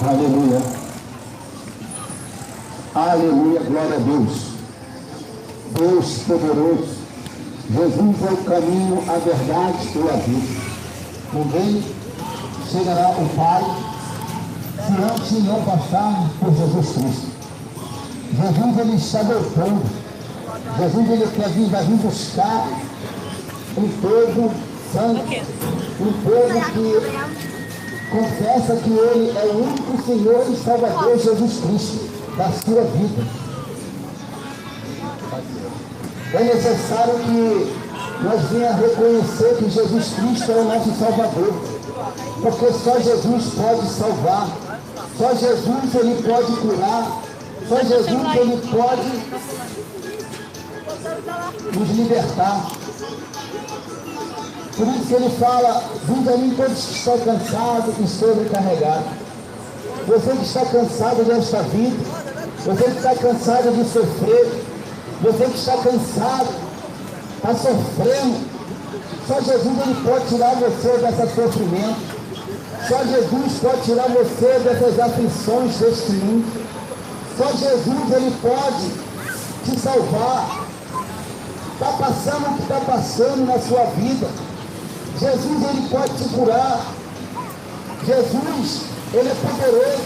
Aleluia. Aleluia, glória a Deus. Deus poderoso. Jesus é o caminho, a verdade e a vida. Ninguém chegará ao Pai se antes não passar por Jesus Cristo. Jesus, ele está voltando. Jesus, ele vai vir buscar um povo santo, um povo que confessa que ele é o único Senhor e Salvador, Jesus Cristo, da sua vida. É necessário que nós venhamos reconhecer que Jesus Cristo é o nosso Salvador, porque só Jesus pode salvar, só Jesus ele pode curar, só Jesus ele pode nos libertar. Por isso que ele fala: vinde a mim todos que estão cansados e sobrecarregados. Você que está cansado desta vida, você que está cansado de sofrer, você que está cansado, está sofrendo, só Jesus ele pode tirar você desse sofrimento. Só Jesus pode tirar você dessas aflições deste mundo. Só Jesus ele pode te salvar. Está passando o que está passando na sua vida. Jesus ele pode te curar. Jesus ele é poderoso.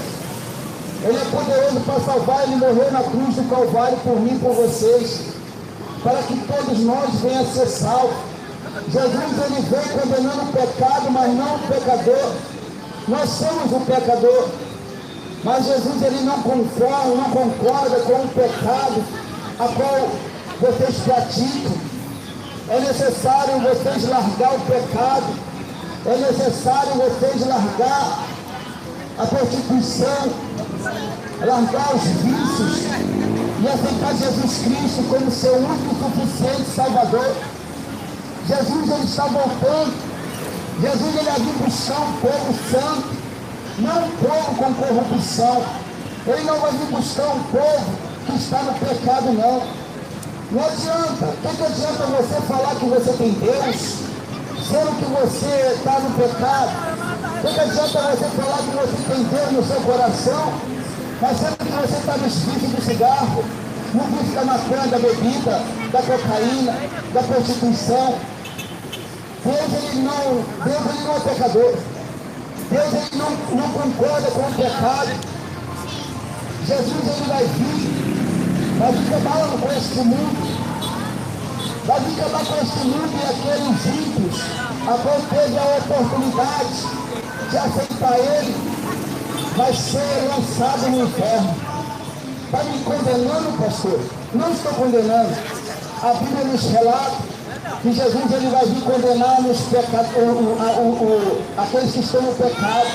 Ele é poderoso para salvar. Ele morreu na cruz do Calvário por mim e por vocês, para que todos nós venham a ser salvos. Jesus ele veio condenando o pecado, mas não o pecador. Nós somos o pecador, mas Jesus ele não concorda com o pecado a qual vocês praticam. É necessário vocês largar o pecado, é necessário vocês largar a prostituição, largar os vícios e aceitar Jesus Cristo como seu único e suficiente Salvador. Jesus ele está voltando. Jesus ele vai buscar um povo santo, não um povo com corrupção. Ele não vai vir buscar um povo que está no pecado, não. Não adianta. O que adianta você falar que você tem Deus, sendo que você está no pecado? O que adianta você falar que você tem Deus no seu coração, mas sendo que você está nos vícios do cigarro, no vício da maconha, da bebida, da cocaína, da prostituição? Deus ele não é pecador. Deus ele não concorda com o pecado. Jesus ele vai vir acabar com este mundo, vai vir acabar com este mundo e aqueles ímpios, a qual teve a oportunidade de aceitar ele, vai ser lançado no inferno. Está me condenando, pastor? Não estou condenando. A Bíblia nos relata que Jesus ele vai vir condenar aqueles que estão no pecado.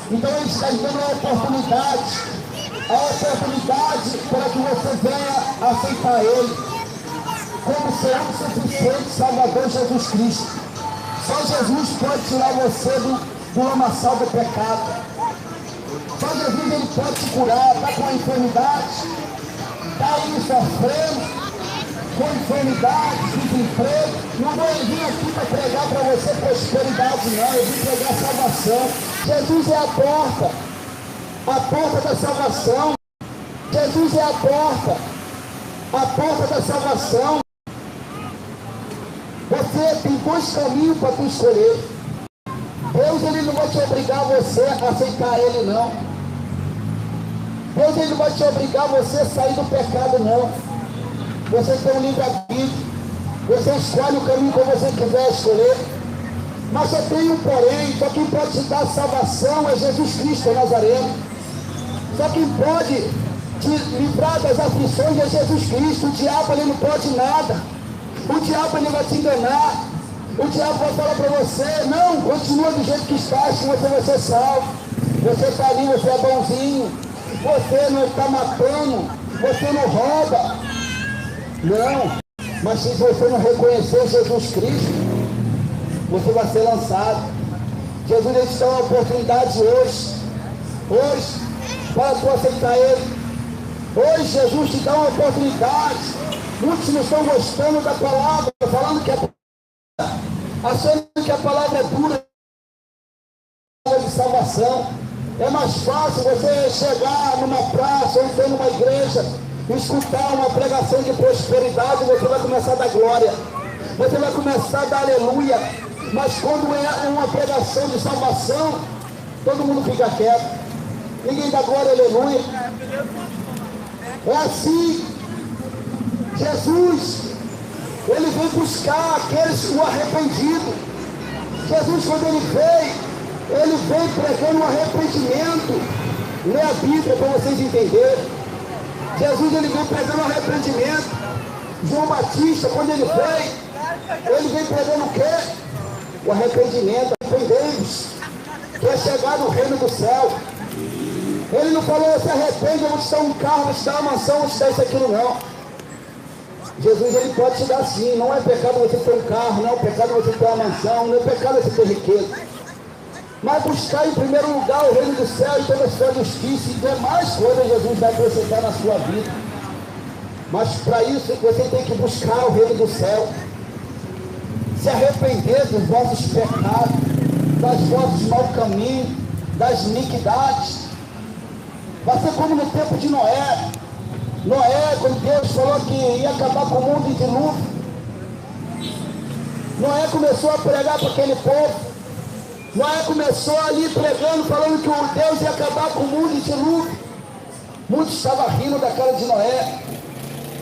Então ele está dando a oportunidade para que você venha aceitar ele como seu suficiente Salvador, Jesus Cristo. Só Jesus pode tirar você do lamaçal do pecado. Só Jesus ele pode te curar. Está com a enfermidade, está aí sofrendo com enfermidade, desemprego. Não vou vir aqui para pregar para você prosperidade, não. Eu vim pregar salvação. Jesus é a porta da salvação. Jesus é a porta da salvação. Você tem dois caminhos para tu escolher. Deus ele não vai te obrigar você a aceitar ele, não. Deus ele não vai te obrigar você a sair do pecado, não. Você tem um livre-arbítrio. Você escolhe o caminho que você quiser escolher. Mas só tem um porém. Só quem pode te dar salvação é Jesus Cristo Nazareno. Só quem pode te livrar das aflições é Jesus Cristo. O diabo ele não pode nada. O diabo ele vai te enganar. O diabo vai falar para você: não, continua do jeito que estás, que você vai ser salvo. Você está ali, você é bonzinho. Você não está matando. Você não rouba. Não, mas se você não reconhecer Jesus Cristo, você vai ser lançado. Jesus ele te dá uma oportunidade hoje, para tu aceitar ele. Hoje Jesus te dá uma oportunidade. Muitos não estão gostando da palavra, falando que achando que a palavra é dura, de salvação. É mais fácil você chegar numa praça ou então numa igreja, escutar uma pregação de prosperidade, você vai começar a dar glória, você vai começar a dar aleluia. Mas quando é uma pregação de salvação, todo mundo fica quieto, ninguém dá glória, aleluia. É assim. Jesus, ele vem buscar aqueles o arrependido. Jesus, quando ele vem pregando um arrependimento. Lê a Bíblia para vocês entenderem. Jesus, ele vem pregando um arrependimento. João Batista, quando ele vem pregando o quê? O arrependimento. Arrependei-vos, que é chegar no reino do céu. Ele não falou, se arrepende, eu vou te dar um carro, vou te dar uma mansão, vou te dar isso, aquilo, não. Jesus, ele pode te dar sim. Não é pecado você ter um carro, não é pecado você ter uma mansão, não é pecado você ter riqueza. Mas buscar em primeiro lugar o reino do céu e toda a sua justiça, e demais coisas Jesus vai acrescentar na sua vida. Mas para isso você tem que buscar o reino do céu, se arrepender dos vossos pecados, das vossos maus caminhos, das iniquidades. Vai ser como no tempo de Noé. Noé, quando Deus falou que ia acabar com o mundo em dilúvio, Noé começou a pregar para aquele povo. Noé começou ali pregando, falando que o Deus ia acabar com o mundo em dilúvio. Muitos estavam rindo da cara de Noé.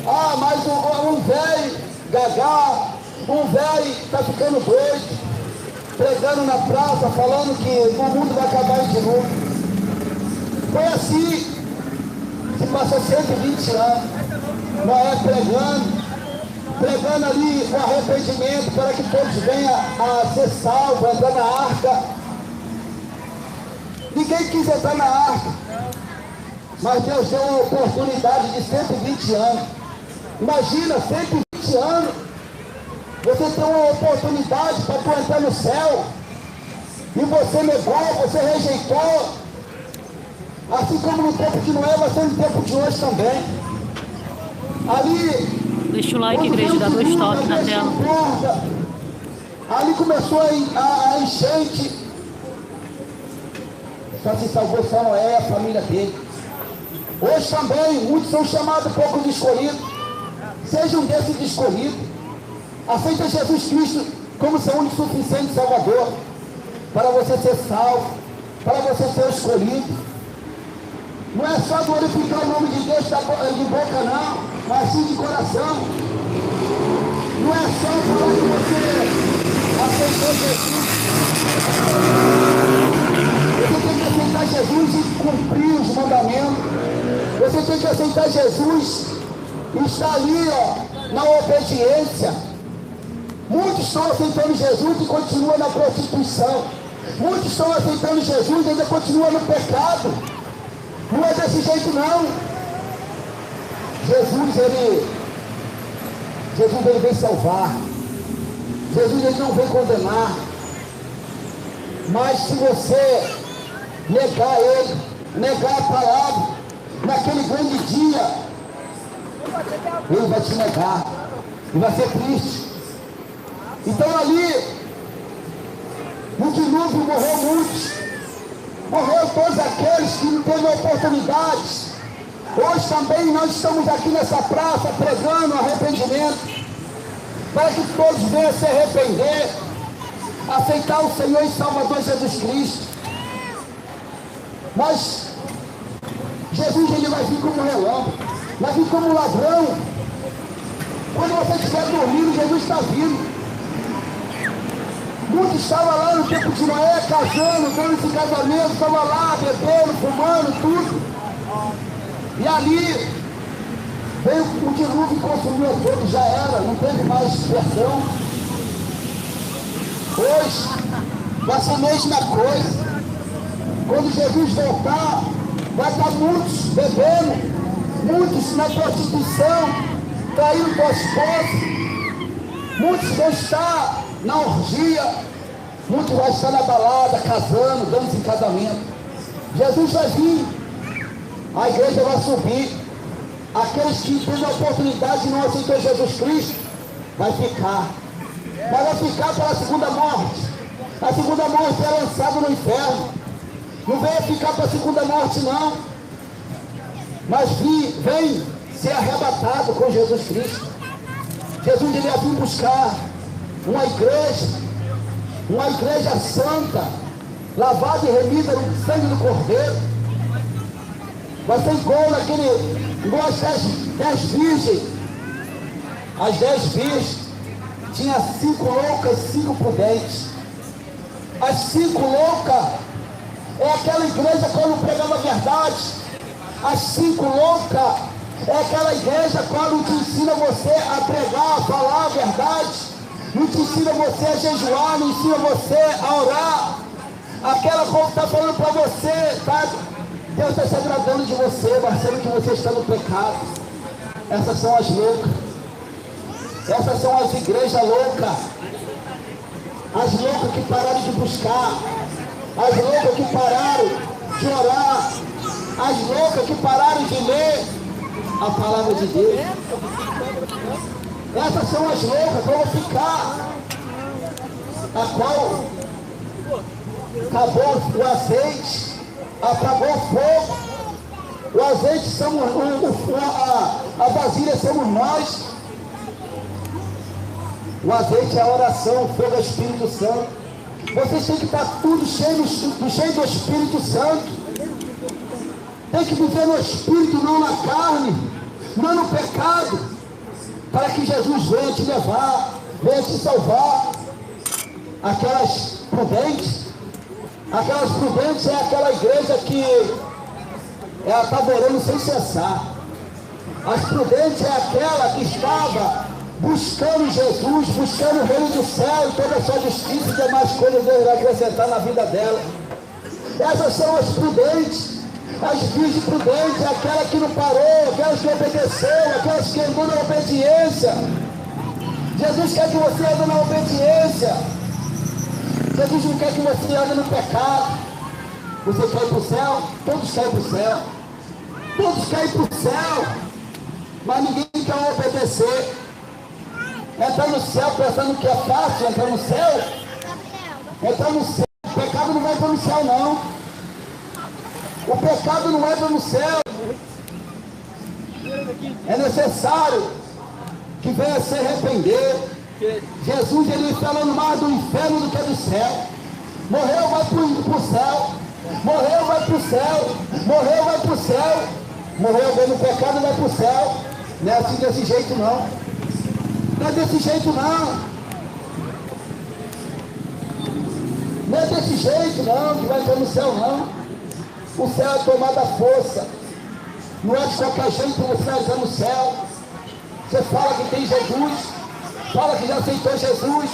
Ah, mas um velho gagá, um velho está ficando doido, pregando na praça, falando que o mundo vai acabar em dilúvio. Foi assim. Se passou 120 anos, Noé pregando ali o arrependimento para que todos venham a ser salvos, entrar na arca. Ninguém quis entrar na arca, mas Deus deu uma oportunidade de 120 anos. Imagina, 120 anos, você tem uma oportunidade para tu entrar no céu, e você negou, você rejeitou. Assim como no tempo de Noé, vai ser no tempo de hoje também. Ali, deixa o like, igreja, dá 2 toques na tela. Ali começou a enchente. Só se salvou só Noé e a família dele. Hoje também, muitos são chamados poucos de escolhidos. Seja um desses de escolhidos. Aceita Jesus Cristo como seu único suficiente Salvador, para você ser salvo, para você ser escolhido. Não é só glorificar o nome de Deus de boca não, mas sim de coração. Não é só falar que você aceitou Jesus. Você tem que aceitar Jesus e cumprir os mandamentos. Você tem que aceitar Jesus e estar ali, na obediência. Muitos estão aceitando Jesus e continuam na prostituição. Muitos estão aceitando Jesus e ainda continuam no pecado. Não é desse jeito não. Jesus ele vem salvar. Jesus ele não vem condenar. Mas se você negar ele, negar a palavra, naquele grande dia, ele vai te negar. E vai ser triste. Então ali, no dilúvio morreu muitos. Morreu todos aqueles que não teve oportunidades. Hoje também nós estamos aqui nessa praça pregando arrependimento, para que todos venham se arrepender, aceitar o Senhor e Salvador Jesus Cristo. Mas Jesus ele vai vir como relâmpago, vai vir como ladrão. Quando você estiver dormindo, Jesus está vindo. Muitos estavam lá no tempo de Noé, casando, dando esse casamento, estavam lá, bebendo, fumando, tudo. E ali, veio o dilúvio e consumiu a todos, já era, não teve mais perdão. Hoje, vai ser a mesma coisa. Quando Jesus voltar, vai estar muitos bebendo, muitos na prostituição, traindo tua esposa, muitos vão estar na orgia, muitos vão estar na balada, casando, dando-se em casamento. Jesus vai vir, a igreja vai subir. Aqueles que têm a oportunidade de não aceitar Jesus Cristo, vai ficar. Mas vai ficar para a segunda morte. A segunda morte é lançada no inferno. Não venha ficar para a segunda morte, não. Mas vem ser arrebatado com Jesus Cristo. Jesus iria vir buscar uma igreja santa, lavada e remida no sangue do Cordeiro. Vai ser igual as 10 virgens. As 10 virgens tinha 5 loucas e 5 prudentes. As 5 loucas é aquela igreja quando pregava a verdade. As 5 loucas é aquela igreja quando te ensina você a pregar, a falar a verdade. Não te ensina você a jejuar, não ensina você a orar. Aquela como está falando para você, tá? Deus está se agradando de você, mas sendo que você está no pecado. Essas são as loucas. Essas são as igrejas loucas. As loucas que pararam de buscar. As loucas que pararam de orar. As loucas que pararam de ler a palavra de Deus. Essas são as loucas que vão ficar. A qual acabou o azeite, apagou o fogo. O azeite somos, a vasilha somos nós. O azeite é a oração, o fogo é o Espírito Santo. Vocês têm que estar tudo cheio do Espírito Santo. Tem que viver no Espírito, não na carne, não no pecado, para que Jesus venha te levar, venha te salvar. Aquelas prudentes é aquela igreja que ela estava orando sem cessar. As prudentes é aquela que estava buscando Jesus, buscando o reino do céu e toda a sua justiça e demais coisas Deus vai acrescentar na vida dela. Essas são as prudentes. As virgens prudentes é aquela que não parou, aquelas que obedeceu, aquelas que andou na obediência. Jesus quer que você ande na obediência. Jesus não quer que você ande no pecado. Você quer ir para o céu? Todos querem para o céu. Todos querem para o céu. Mas ninguém quer obedecer. Entrar no céu pensando que é fácil entrar no céu. Entrar no céu. O pecado não vai para o céu, não. O pecado não entra no céu. É necessário que venha se arrepender. Jesus, ele falando mais do inferno do que do céu. Morreu, vai para o céu. Morreu, vai para o céu. Morreu, vai para o céu. Morreu, vem no pecado, vai para o céu. Não é assim desse jeito, não. Não é desse jeito, não. Não é desse jeito, não, que vai entrar no céu, não. O céu é tomado à força. Não é de qualquer jeito que você vai entrar no céu. Você fala que tem Jesus. Fala que já aceitou Jesus.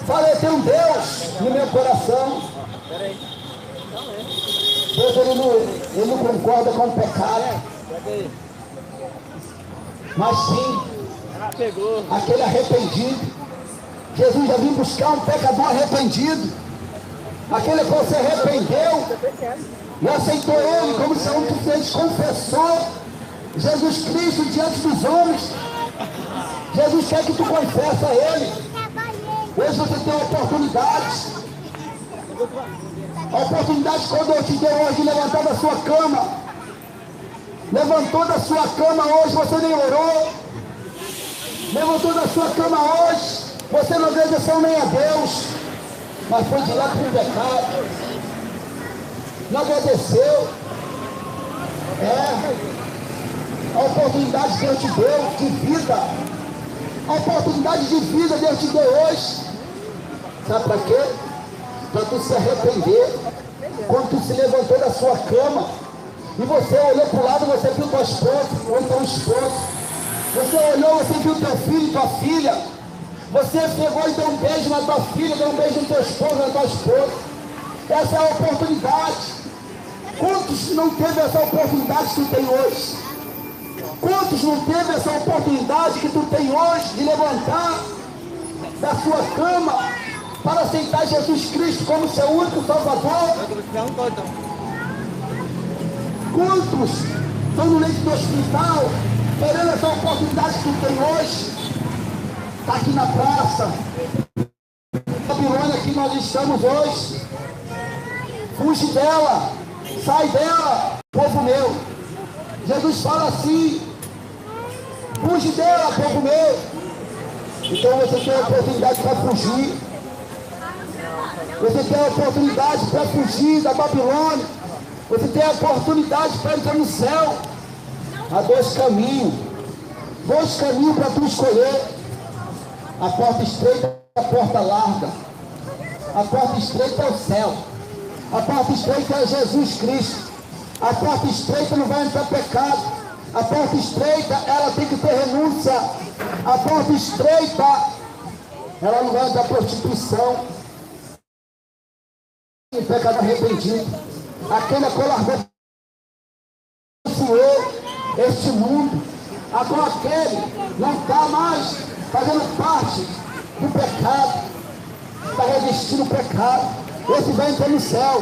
Fala, eu tenho um Deus no meu coração. Deus, ele não concorda com o pecado. Mas sim, aquele arrependido. Jesus já veio buscar um pecador arrependido. Aquele que você arrependeu e aceitou ele como se você confessou Jesus Cristo diante dos homens. Jesus quer que tu confesse a ele. Hoje você tem uma oportunidade. A oportunidade quando eu te dei hoje de levantar da sua cama. Levantou da sua cama hoje, você nem orou. Levantou da sua cama hoje, você não agradeceu nem a Deus, mas foi direto para o pecado. Não agradeceu. A oportunidade que Deus te deu de vida. A oportunidade de vida Deus te deu hoje. Sabe para quê? Para tu se arrepender. Quando tu se levantou da sua cama e você olhou para o lado, você viu tua esposa ou teu esposo. Você olhou, você viu teu filho e tua filha. Você pegou e deu um beijo na tua filha, deu um beijo no teu esposo, na tua esposa. Essa é a oportunidade. Quantos não teve essa oportunidade que tu tem hoje? Quantos não teve essa oportunidade que tu tem hoje de levantar da sua cama para aceitar Jesus Cristo como seu único Salvador? Quantos estão no leito do hospital querendo essa oportunidade que tu tem hoje? Está aqui na praça Babilônia que nós estamos hoje. Fuge dela. sai dela, povo meu. Jesus fala assim: fuge dela, povo meu. Então você tem a oportunidade para fugir. Você tem a oportunidade para fugir da Babilônia. Você tem a oportunidade para entrar no céu. Há dois caminhos para tu escolher: a porta estreita e a porta larga. A porta estreita é o céu. A porta estreita é Jesus Cristo. A porta estreita não vai entrar pecado. A porta estreita, ela tem que ter renúncia. A porta estreita, ela não vai entrar prostituição. O pecado arrependido, aquele a qual largou o Senhor, este mundo. Agora aquele não está mais fazendo parte do pecado, está resistindo ao pecado. Esse vai entrar no céu.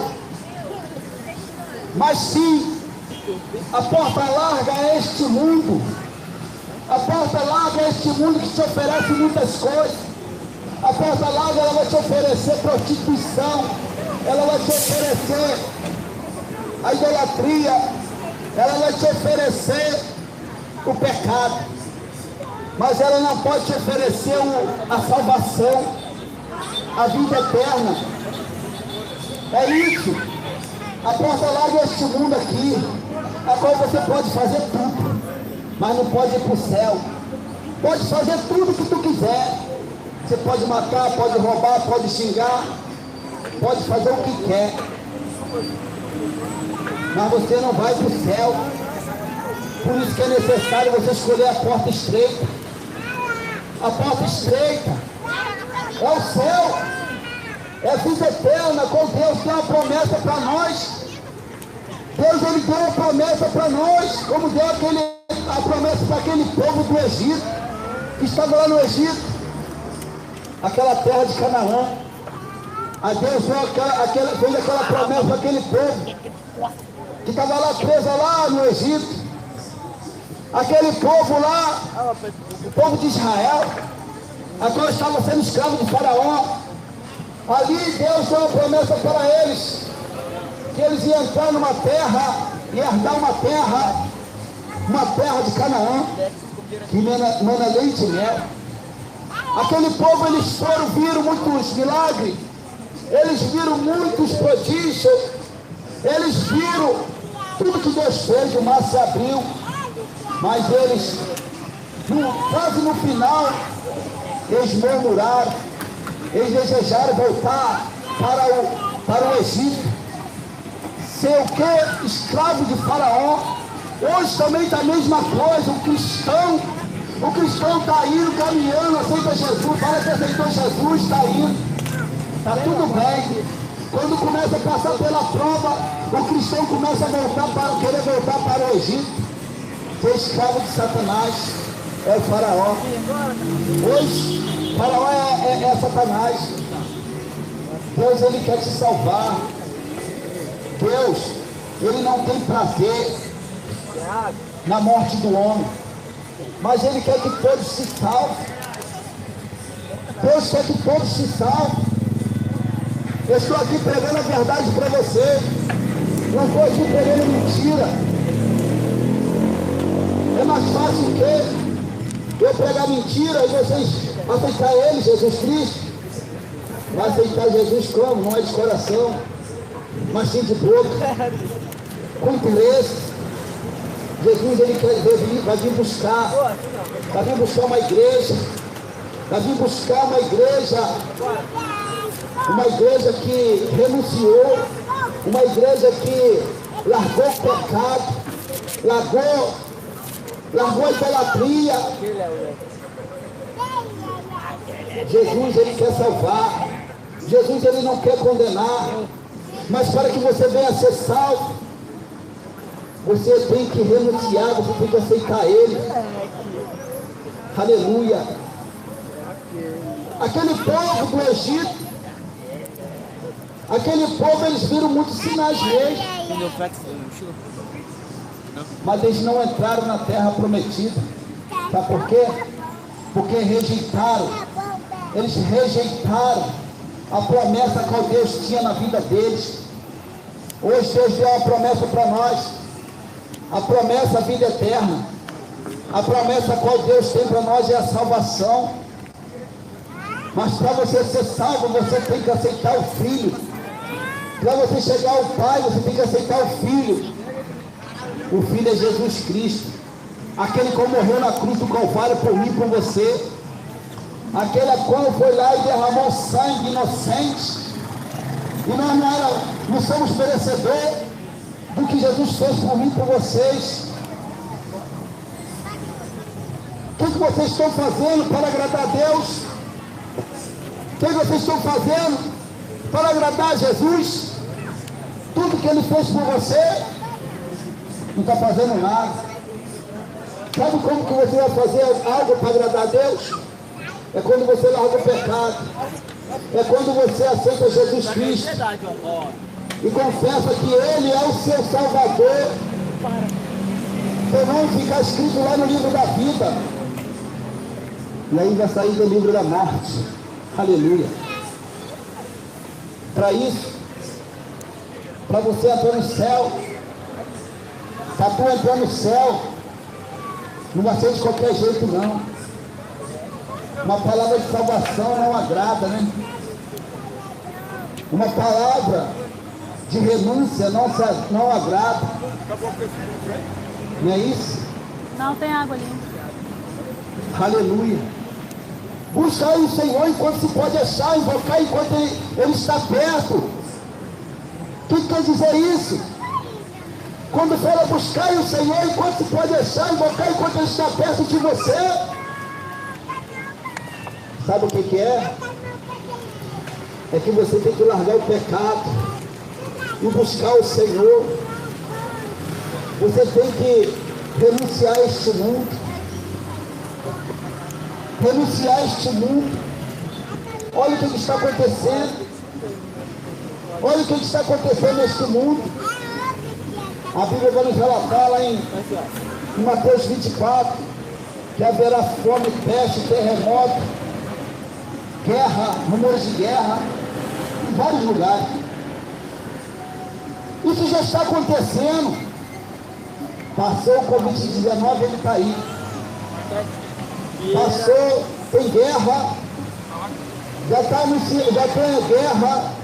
Mas sim, a porta larga é este mundo. A porta larga é este mundo que te oferece muitas coisas. A porta larga, ela vai te oferecer prostituição. Ela vai te oferecer a idolatria. Ela vai te oferecer o pecado. Mas ela não pode te oferecer a salvação, a vida eterna. É isso. A porta larga é este mundo aqui. Agora você pode fazer tudo, mas não pode ir para o céu. Pode fazer tudo que tu quiser. Você pode matar, pode roubar, pode xingar, pode fazer o que quer. Mas você não vai para o céu. Por isso que é necessário você escolher a porta estreita. A porta estreita é o céu. É a vida eterna com Deus. Tem uma promessa para nós. Deus, ele deu uma promessa para nós, como deu a promessa para aquele povo do Egito, que estava lá no Egito, aquela terra de Canaã. A Deus fez aquela promessa para aquele povo, que estava lá preso lá no Egito. Aquele povo lá, o povo de Israel, agora estava sendo escravo de Faraó. Ali Deus deu uma promessa para eles, que eles iam entrar numa terra e herdar uma terra de Canaã, que mana leite e mel. Aquele povo, eles viram muitos milagres, eles viram muitos prodígios, eles viram tudo que Deus fez, o mar se abriu, mas eles, quase no final, eles murmuraram, eles desejaram voltar para o Egito, ser o que? Escravo de Faraó. Hoje também está a mesma coisa. O cristão está indo, caminhando, aceita Jesus, fala que aceitou Jesus, está indo, está tudo bem. Quando começa a passar pela prova, o cristão começa a querer voltar para o Egito, ser escravo de Satanás. É o Faraó. Hoje, Faraó é Satanás. Deus, ele quer te salvar. Deus, ele não tem prazer na morte do homem, mas ele quer que todos se salvem. Deus quer que todos se salvem. Eu estou aqui pregando a verdade para você. Não estou aqui pregando mentira. É mais fácil que eu pregar mentira e vocês aceitar ele, Jesus Cristo. Vai aceitar Jesus como? Não é de coração, mas sim de boca, com interesse. Jesus, ele vai vir buscar uma igreja, vai vir buscar uma igreja que renunciou, uma igreja que largou o pecado, largou a idolatria. Jesus, ele quer salvar. Jesus, ele não quer condenar. Mas para que você venha a ser salvo, você tem que renunciar, você tem que aceitar ele. Aleluia. Aquele povo do Egito, aquele povo, eles viram muitos sinais neles, mas eles não entraram na terra prometida. Sabe por quê? Porque eles rejeitaram a promessa que Deus tinha na vida deles. Hoje Deus deu uma promessa para nós. A promessa, a vida eterna. A promessa qual Deus tem para nós é a salvação. Mas para você ser salvo, você tem que aceitar o Filho. Para você chegar ao Pai, você tem que aceitar o Filho. O Filho é Jesus Cristo. Aquele que morreu na cruz do Calvário por mim e por você. Aquele a qual foi lá e derramou sangue inocente. E nós não somos merecedores do que Jesus fez por mim e por vocês. O que vocês estão fazendo para agradar a Deus? O que vocês estão fazendo para agradar a Jesus? Tudo que Ele fez por você, não está fazendo nada. Sabe como que você vai fazer algo para agradar a Deus? É quando você larga o pecado. É quando você aceita Jesus Cristo e confessa que Ele é o seu Salvador. Seu nome ficar escrito lá no livro da vida. E aí vai sair do livro da morte. Aleluia. Para isso, para você entrar no céu, para tu entrar no céu, não vai ser de qualquer jeito não. Uma palavra de salvação não agrada, né? Uma palavra de renúncia não agrada. Não é isso? Não, tem água ali. Aleluia. Buscar o Senhor enquanto se pode achar, invocar enquanto Ele está perto. O que quer dizer isso? Quando fala buscar o Senhor enquanto se pode achar, invocar enquanto Ele está perto de você. Sabe o que é? É que você tem que largar o pecado e buscar o Senhor. Você tem que renunciar a este mundo. Renunciar a este mundo. Olha o que está acontecendo. Olha o que está acontecendo neste mundo. A Bíblia vai nos relatar lá em Mateus 24 que haverá fome, peste, terremoto, guerra, rumores de guerra em vários lugares. Isso já está acontecendo. Passou o Covid-19, ele está aí. Passou, tem guerra, já tem a guerra.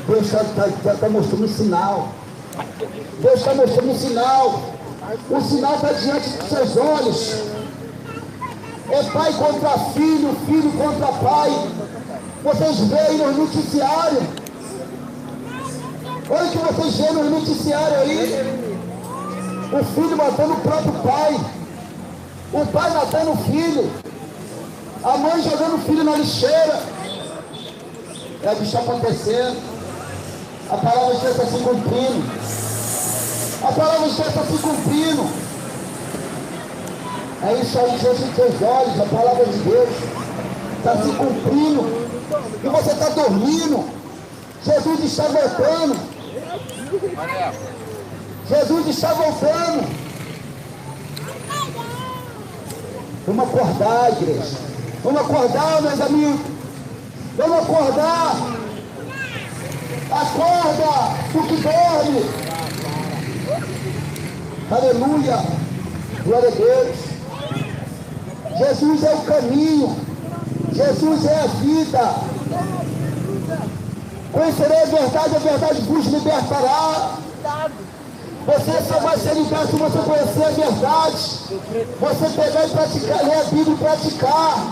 Deus está mostrando um sinal. Deus está mostrando um sinal. O sinal está diante dos seus olhos. É pai contra filho, filho contra pai. Vocês veem no noticiário. Olha o que vocês veem no noticiário aí. O filho matando o próprio pai. O pai matando o filho. A mãe jogando o filho na lixeira. É o que está acontecendo. A palavra de Deus está se cumprindo. A palavra de Deus está se cumprindo. É isso aí diante dos seus olhos. A palavra de Deus está se cumprindo. E você está dormindo. Jesus está voltando. Jesus está voltando. Vamos acordar, igreja. Vamos acordar, meus amigos. Vamos acordar. Acorda, tu que dorme. Aleluia. Glória a Deus. Jesus é o caminho. Jesus é a vida. Conhecerei a verdade vos libertará. Você só vai ser liberto se você conhecer a verdade. Você pegar e praticar, ler a Bíblia e praticar.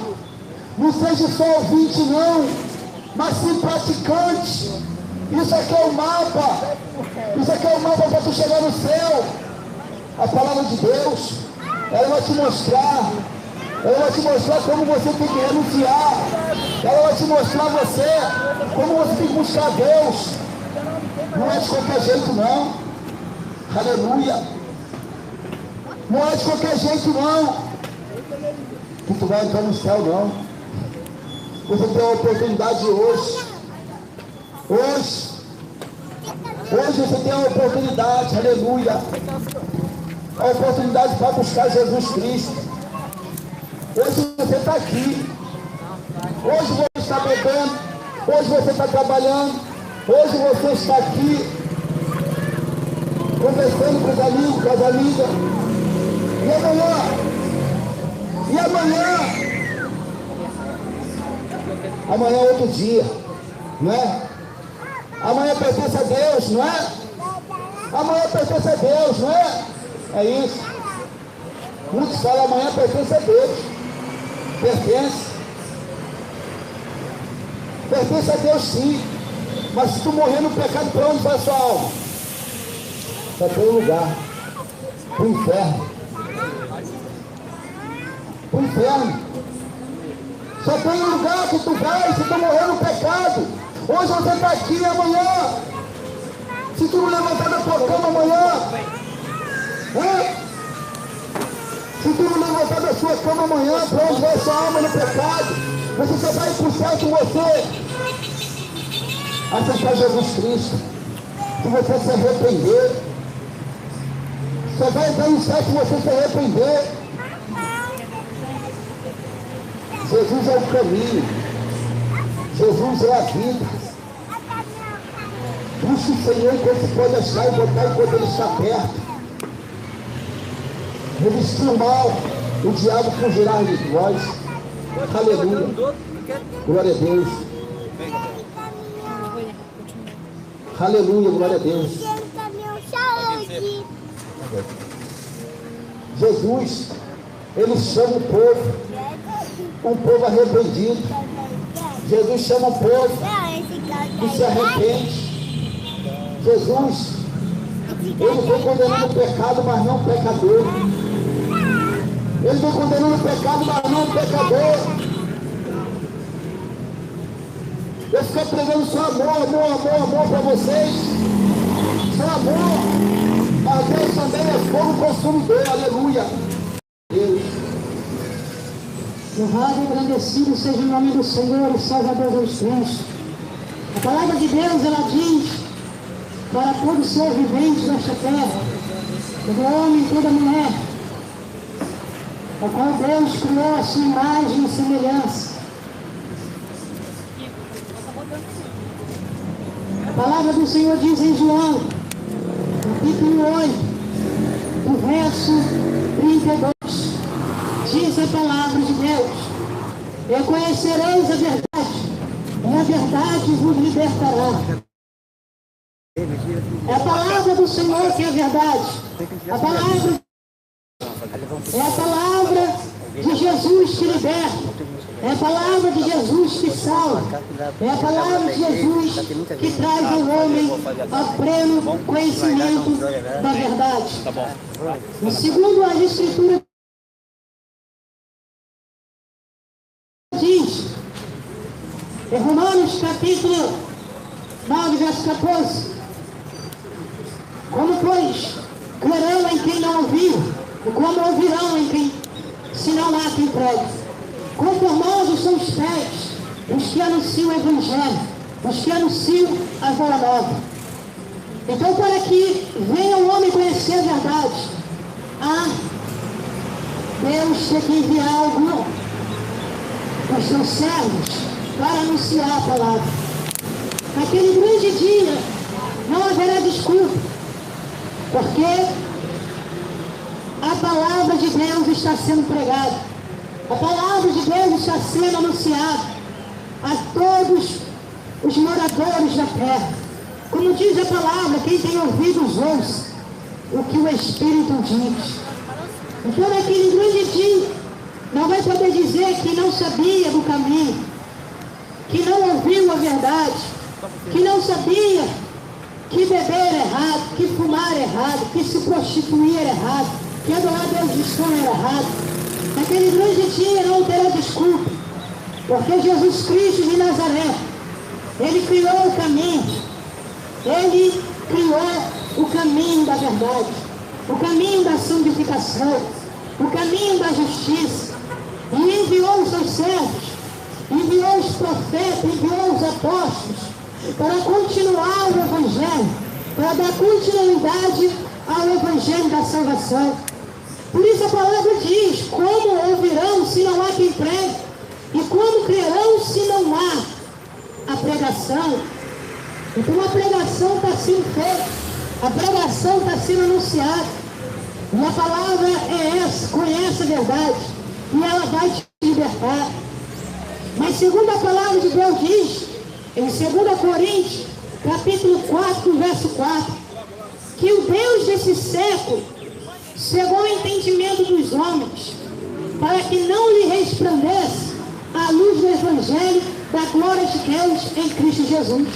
Não seja só ouvinte não, mas sim praticante. Isso aqui é o mapa. Isso aqui é o mapa para tu chegar no céu. A palavra de Deus, ela vai te mostrar. Ela vai te mostrar como você tem que renunciar. Ela vai te mostrar como você tem que buscar Deus. Não é de qualquer jeito não. Aleluia. Não é de qualquer jeito não. Que tu vai entrar no céu não. Você tem a oportunidade hoje. Hoje você tem a oportunidade, aleluia. A oportunidade para buscar Jesus Cristo. Hoje você está aqui. Hoje você está bebendo. Hoje você está trabalhando, hoje você está aqui, conversando com os amigos, com as amigas. E amanhã? E amanhã? Amanhã é outro dia, não é? Amanhã pertence a Deus, não é? Amanhã pertence a Deus, não é? É isso. Muitos falam, amanhã pertence a Deus. Pertence. Pertence a Deus sim. Mas se tu morrer no pecado, para onde vai a sua alma? Só tem um lugar. Para o inferno. Para o inferno. Só tem um lugar que tu vai se tu morrer no pecado. Hoje você está aqui, amanhã. Se tu não levantar da tua cama amanhã. Se tu não levantar da sua cama amanhã, para onde vai a sua alma no pecado? Você só vai para o céu se você aceitar Jesus Cristo. Se você se arrepender. Só vai entrar no céu se você se arrepender. Jesus é o caminho. Jesus é a vida. Busque o Senhor enquanto se pode achar e botar enquanto Ele está perto. Resistir o mal, o diabo fugirá de nós. Aleluia. Glória a Deus. Aleluia, glória a Deus. Jesus, Ele chama o povo, um povo arrependido. Jesus chama o povo que se arrepende. Jesus, Ele vem condenando o pecado, mas não o pecador. Ele vem condenando o pecado, mas não o pecador. Eu fico pregando só amor para vocês. Só amor. Mas Deus também é fogo consumidor. Aleluia. Deus. Louvado e engrandecido seja o nome do Senhor, o Salvador dos crentes. A palavra de Deus, ela diz para todo ser vivente nesta terra, todo homem, toda mulher, a qual Deus criou a sua imagem e semelhança. A palavra do Senhor diz em João, capítulo 8, do verso 32, diz a palavra de Deus: e conhecereis a verdade, e a verdade vos libertará. É a palavra do Senhor que é a verdade. A palavra é a palavra de Jesus que liberta. É a palavra de Jesus que salva. É a palavra de Jesus que traz ao homem a pleno conhecimento da verdade. E segundo as Escrituras diz, em Romanos capítulo 9, verso 14, como pois crerão em quem não ouviu, e como ouvirão em quem, se não há quem pregue. Conformosos são os pés, os que anunciam o Evangelho, os que anunciam a boa nova. Então, para que venha o homem conhecer a verdade, Deus tem que enviar algum dos seus servos para anunciar a palavra. Naquele grande dia não haverá desculpa, porque a palavra de Deus está sendo pregada. A palavra de Deus está sendo anunciada a todos os moradores da terra. Como diz a palavra, quem tem ouvidos ouça o que o Espírito diz. Então naquele grande dia não vai poder dizer que não sabia do caminho, que não ouviu a verdade, que não sabia que beber era errado, que fumar era errado, que se prostituir era errado, que adorar Deus de som era errado. Naquele grande dia não terá desculpa, porque Jesus Cristo de Nazaré, Ele criou o caminho, Ele criou o caminho da verdade, o caminho da santificação, o caminho da justiça, e enviou os seus servos, enviou os profetas, enviou os apóstolos, para continuar o Evangelho, para dar continuidade ao Evangelho da salvação. Por isso a palavra diz, como ouvirão se não há quem pregue, e como crerão se não há a pregação. Então a pregação está sendo feita, a pregação está sendo anunciada. E a palavra é essa, conhece a verdade, e ela vai te libertar. Mas segundo a palavra de Deus diz, em 2 Coríntios, capítulo 4, verso 4, que o Deus desse século cegou o entendimento dos homens, para que não lhe resplandeça a luz do Evangelho da glória de Deus em Cristo Jesus.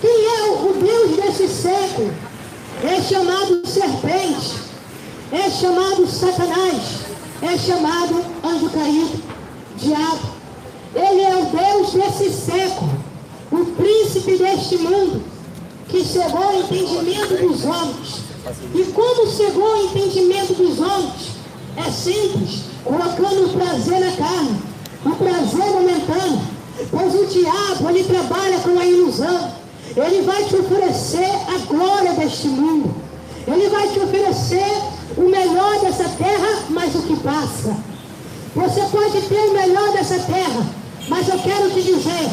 Quem é o Deus desse século? É chamado serpente, é chamado Satanás, é chamado anjo caído, diabo. Ele é o Deus desse século, o príncipe deste mundo, que cegou o entendimento dos homens. E como cegou o entendimento dos homens? É simples, colocando o prazer na carne, o prazer momentâneo, pois o diabo, ele trabalha com a ilusão. Ele vai te oferecer a glória deste mundo, ele vai te oferecer o melhor dessa terra, mas o que passa. Você pode ter o melhor dessa terra, mas eu quero te dizer,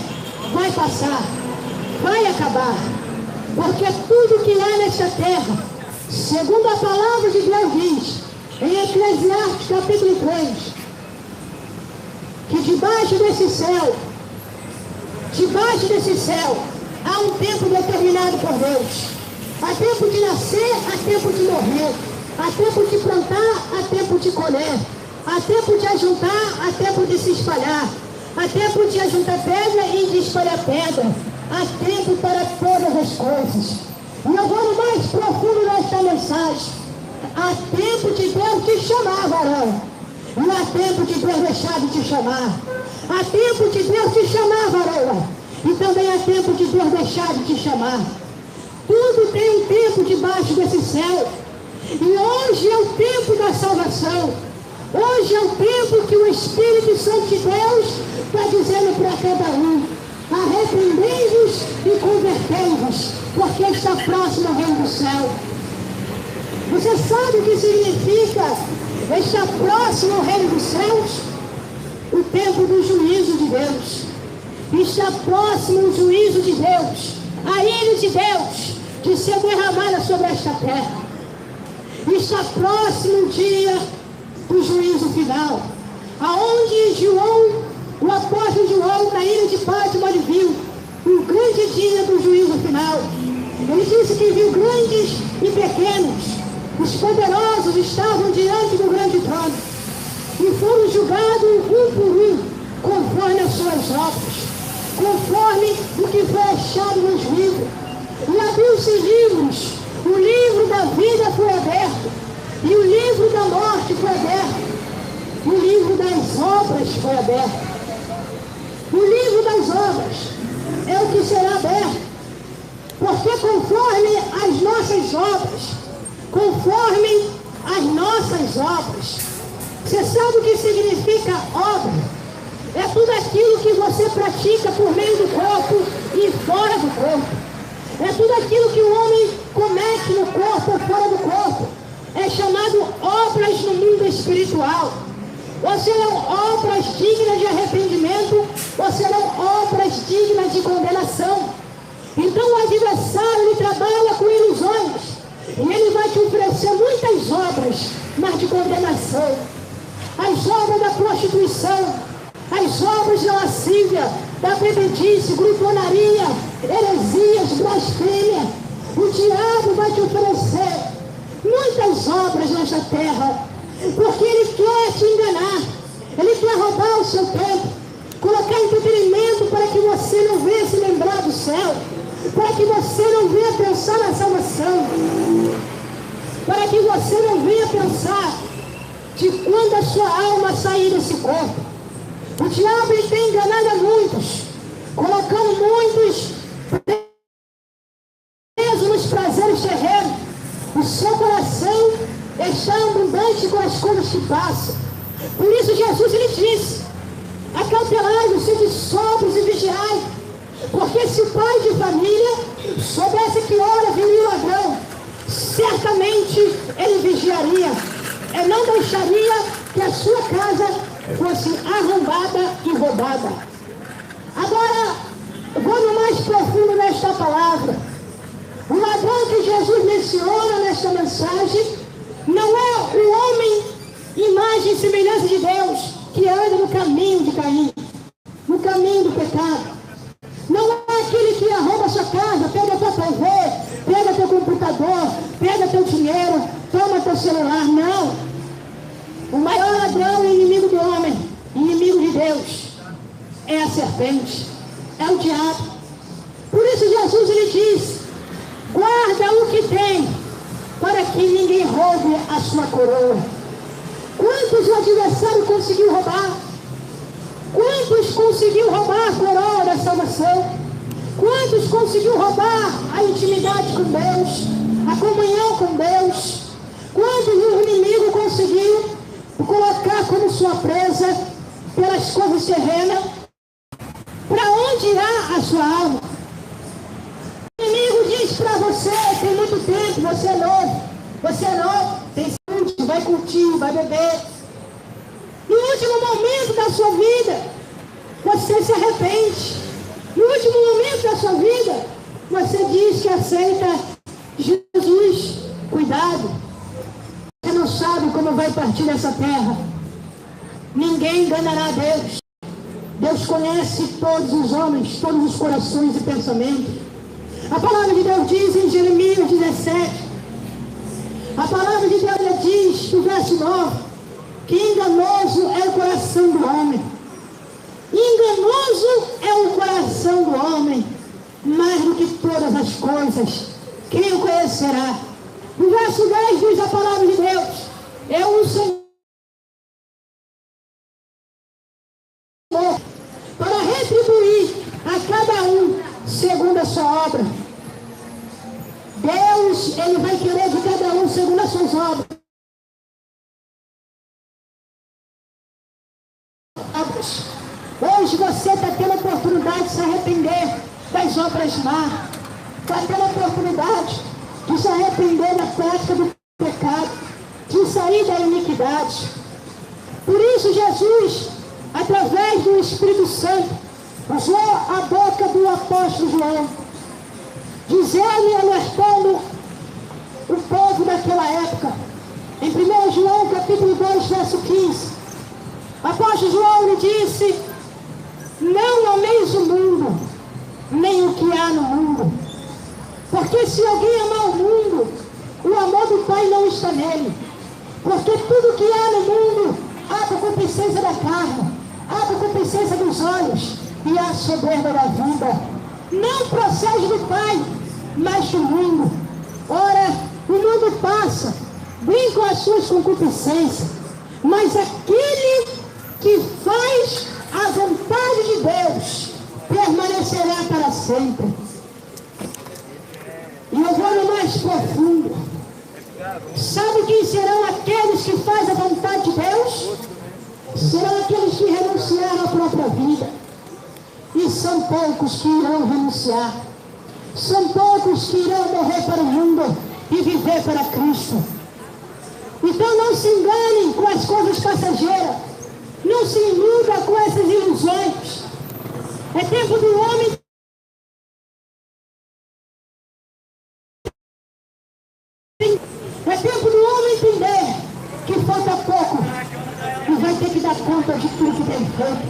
vai passar, vai acabar, porque tudo que há nesta terra, segundo a palavra de Deus diz, em Eclesiastes capítulo 3, que debaixo desse céu, há um tempo determinado por Deus. Há tempo de nascer, há tempo de morrer. Há tempo de plantar, há tempo de colher. Há tempo de ajuntar, há tempo de se espalhar. Há tempo de ajuntar pedra e de espalhar pedra. Há tempo para todas as coisas. E eu vou no mais profundo desta mensagem. Há tempo de Deus te chamar, varão. E há tempo de Deus deixar de te chamar. Há tempo de Deus te chamar, varão. E também há tempo de Deus deixar de te chamar. Tudo tem um tempo debaixo desse céu. E hoje é o tempo da salvação. Hoje é o tempo que o Espírito Santo de Deus está dizendo para cada um: arrependei-vos e convertei-vos, porque está próximo o reino do céu. Você sabe o que significa estar próximo ao reino dos céus? O tempo do juízo de Deus. Está próximo o juízo de Deus, a ira de Deus de ser derramada sobre esta terra. Está próximo o dia do juízo final, aonde João, o apóstolo João, na ilha de Patmos, viu o grande dia do juízo final. Ele disse que viu grandes e pequenos, os poderosos estavam diante do grande trono e foram julgados um por um, conforme as suas obras, conforme o que foi achado nos livros. E abriu-se livros, o livro da vida foi aberto, e o livro da morte foi aberto, o livro das obras foi aberto. O livro das obras é o que será aberto, porque conforme as nossas obras, você sabe o que significa obra? É tudo aquilo que você pratica por meio do corpo e fora do corpo. É tudo aquilo que o homem comete no corpo ou fora do corpo. É chamado obras no mundo espiritual. Ou serão obras dignas de arrependimento, ou serão obras dignas de condenação. Então o adversário, ele trabalha com ilusões. E ele vai te oferecer muitas obras, mas de condenação. As obras da prostituição, as obras da lascívia, da bebedice, glutonaria, heresias, blasfêmia. O diabo vai te oferecer muitas obras nesta terra, porque ele quer te enganar, ele quer roubar o seu tempo, colocar entretenimento para que você não venha se lembrar do céu, para que você não venha pensar na salvação, para que você não venha pensar de quando a sua alma sair desse corpo. O diabo, ele tem enganado a muitos, colocando muitos presos nos prazeres terrenos. O seu coração está abundante com as coisas que passam. Por isso Jesus, ele disse: acautelai-vos, de sóbrios e vigiai, porque se o pai de família soubesse que hora viria o ladrão, certamente ele vigiaria, e não deixaria que a sua casa fosse arrombada e roubada. Agora, profundo nesta palavra. O ladrão que Jesus menciona nesta mensagem não é o homem, imagem e semelhança de Deus, que anda no caminho de Caim, no caminho do pecado. Não é aquele que arromba a sua casa, pega tua TV, pega teu computador, pega teu dinheiro, toma teu celular. Não. O maior ladrão e inimigo do homem, inimigo de Deus, é a serpente, é o diabo. Por isso Jesus ele diz: guarda o que tem, para que ninguém roube a sua coroa. Quantos o adversário conseguiu roubar? Quantos conseguiu roubar a coroa da salvação? Quantos conseguiu roubar a intimidade com Deus, a comunhão com Deus? Quantos o inimigo conseguiu colocar como sua presa pelas coisas terrenas? Para onde irá a sua alma? O inimigo diz para você: tem muito tempo, você é novo, tem saúde, vai curtir, vai beber. No último momento da sua vida, você se arrepende. No último momento da sua vida, você diz que aceita Jesus. Cuidado, você não sabe como vai partir dessa terra. Ninguém enganará Deus. Deus conhece todos os homens, todos os corações e pensamentos. A palavra de Deus diz em Jeremias 17, a palavra de Deus diz no verso 9, que enganoso é o coração do homem. Enganoso é o coração do homem, mais do que todas as coisas. Quem o conhecerá? No verso 10 diz a palavra de Deus: eu o Senhor, para retribuir a cada um segundo a sua obra. Deus, ele vai querer de cada um segundo as suas obras. Hoje você está tendo a oportunidade de se arrepender das obras más. Está tendo a oportunidade de se arrepender da prática do pecado, de sair da iniquidade. Por isso Jesus, através do Espírito Santo, usou a boca do apóstolo João, dizendo e alertando o povo daquela época. Em 1 João capítulo 2, verso 15, o apóstolo João lhe disse: não ameis o mundo, nem o que há no mundo. Porque se alguém amar o mundo, o amor do Pai não está nele. Porque tudo que há no mundo, há a concupiscência da carne, há a concupiscência dos olhos e a soberba da vida, não procede do Pai, mas do mundo. Ora, o mundo passa, bem com as suas concupiscências, mas aquele que faz a vontade de Deus permanecerá para sempre. E eu vou no mais profundo. Sabe quem serão aqueles que fazem a vontade de Deus? Serão aqueles que renunciaram à própria vida. E são poucos que irão renunciar. São poucos que irão morrer para o mundo e viver para Cristo. Então não se enganem com as coisas passageiras. Não se iluda com essas ilusões. É tempo do homem entender que falta pouco e vai ter que dar conta de tudo que tem feito.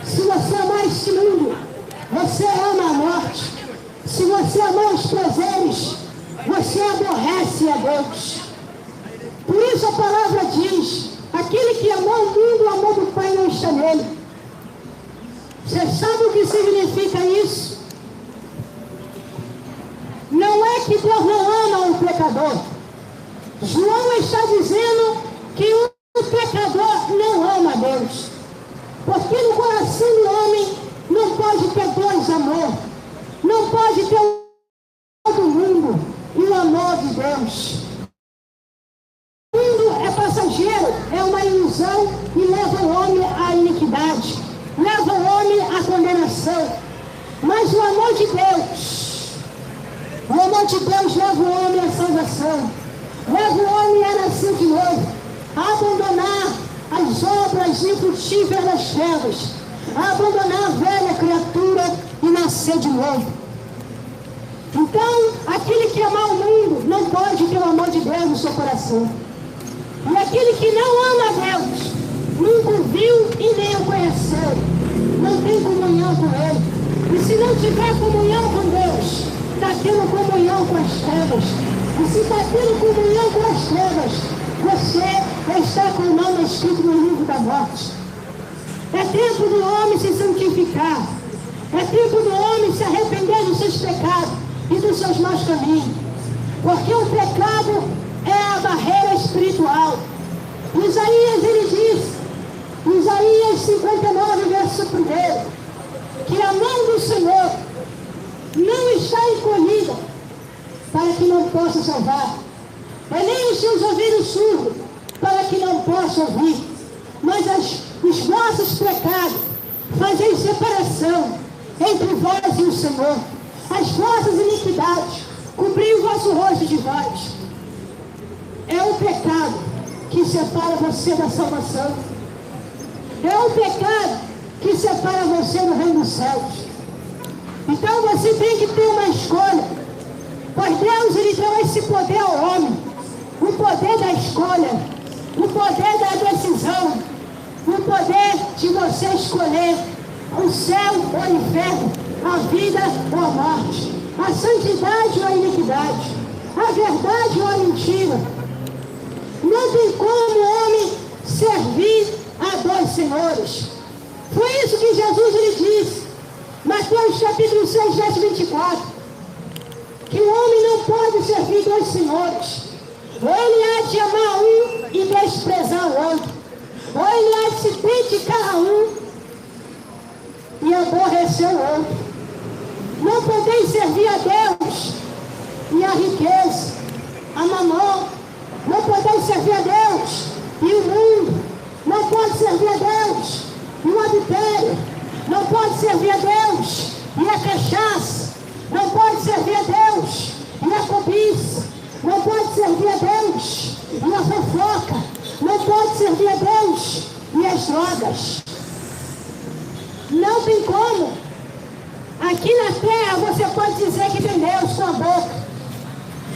Se você amar este mundo, você ama a morte. Se você amar os prazeres, você aborrece a Deus. Por isso a palavra diz: aquele que amou o mundo, o amor do Pai não está nele. Você sabe o que significa isso? Não é que Deus não ama o pecador. João está dizendo que o pecador não ama a Deus. Porque no coração do homem não pode ter dois amores. Não pode ter o amor do mundo e o amor de Deus. O mundo é passageiro, é uma ilusão e leva o homem à iniquidade, leva o homem à condenação. Mas o amor de Deus leva o homem à salvação, leva o homem a nascer de novo, a abandonar as obras infrutíferas das trevas, a abandonar a velha criatura e nascer de novo. Então, aquele que amar o mundo não pode ter o amor de Deus no seu coração. E aquele que não ama a Deus, nunca o viu e nem o conheceu, não tem comunhão com Ele. E se não tiver comunhão com Deus, está tendo comunhão com as trevas. E se está tendo comunhão com as trevas, você está com o nome escrito no livro da morte. É tempo do homem se santificar. É tempo do homem se arrepender dos seus pecados e dos seus maus caminhos. Porque o pecado é a barreira espiritual. Isaías, ele diz, Isaías 59, verso 1, que a mão do Senhor não está encolhida para que não possa salvar. É nem os seus ouvidos surdos para que não possa ouvir. Mas os vossos pecados fazem separação entre vós e o Senhor. As vossas iniquidades cobriram o vosso rosto de vós. É o pecado que separa você da salvação. É o pecado que separa você do reino dos céus. Então você tem que ter uma escolha. Pois Deus, ele deu esse poder ao homem. O poder da escolha. O poder da decisão. O poder de você escolher o céu ou o inferno, a vida ou a morte, a santidade ou a iniquidade, a verdade ou a mentira. Não tem como o homem servir a dois senhores. Foi isso que Jesus ele disse, Mateus capítulo 6, verso 24, que o homem não pode servir dois senhores. Ou ele há de amar um e desprezar o outro, ou ele há de se dedicar a um e aborrecer o outro. Não podeis servir a Deus e a riqueza, a mamão. Não podeis servir a Deus e o mundo. Não pode servir a Deus e o adultério. Não pode servir a Deus e a cachaça. Não pode servir a Deus e a cobiça. Não pode servir a Deus e a fofoca. Não pode servir a Deus e as drogas. Não tem como. Aqui na terra você pode dizer que tem Deus com a boca.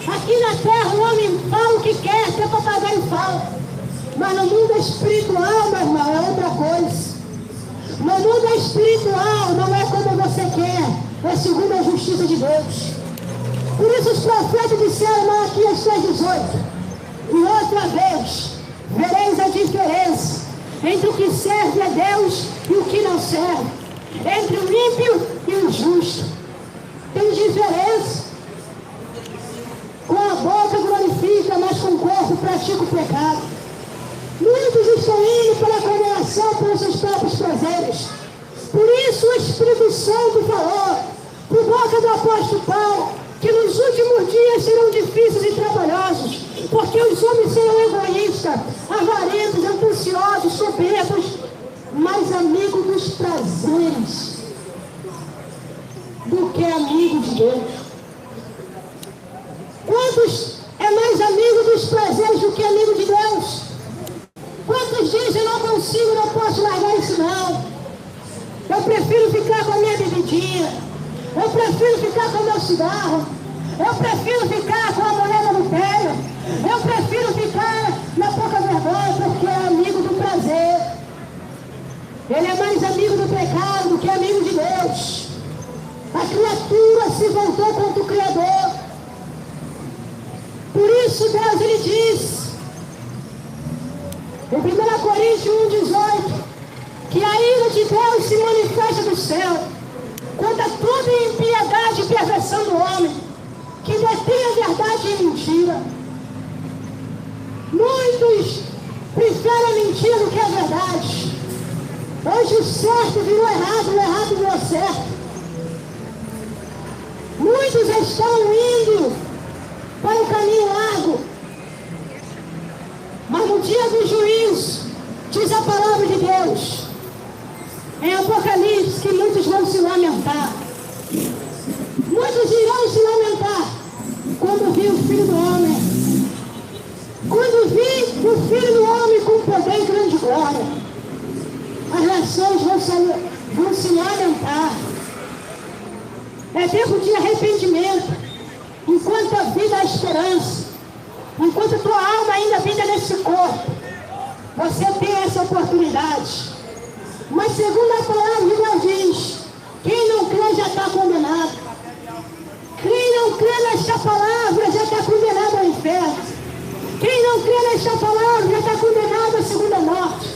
Aqui na terra o homem fala o que quer, até papagaio fala. Mas no mundo espiritual, meu irmão, é outra coisa. No mundo espiritual não é como você quer, é segundo a justiça de Deus. Por isso os profetas disseram, Malaquias 6,18, e outra vez vereis a diferença entre o que serve a Deus e o que não serve, entre o ímpio e o justo. Tem diferença. Com a boca glorifica, mas com o corpo pratica o pecado. Muitos estão indo pela condenação pelos seus próprios prazeres. Por isso o Espírito Santo falou, por boca do apóstolo Paulo, que nos últimos dias serão difíceis e trabalhosos, porque os homens serão egoístas, avarentos, ambiciosos, soberbos, mais amigos dos prazeres do que amigo de Deus. Quantos é mais amigo dos prazeres do que amigo de Deus? Quantos dizem, eu não consigo, não posso largar isso não. Eu prefiro ficar com a minha bebidinha. Eu prefiro ficar com o meu cigarro. Eu prefiro ficar com a mulher no adultério. Eu prefiro ficar na pouca vergonha, porque é amigo do prazer. Ele é mais amigo do pecado do que amigo de Deus. A criatura se voltou contra o Criador. Por isso Deus ele diz em 1 Coríntios 1,18 que a ira de Deus se manifesta do céu contra toda impiedade e perversão do homem que detém a verdade e mentira. Muitos preferem a mentira do que a verdade. Hoje o certo virou errado, o errado virou certo. Muitos estão indo para o caminho largo, mas no dia do juízo, diz a palavra de Deus, em Apocalipse, que muitos vão se lamentar. Muitos irão se lamentar quando vir o Filho do Homem. Quando vir o Filho do Homem com poder e grande glória, as nações vão se É tempo de arrependimento. Enquanto a vida há esperança, enquanto a tua alma ainda habita nesse corpo, você tem essa oportunidade. Mas segundo a palavra de Deus diz, quem não crê já está condenado. Quem não crê nesta palavra já está condenado ao inferno. Quem não crê nesta palavra já está condenado à segunda morte.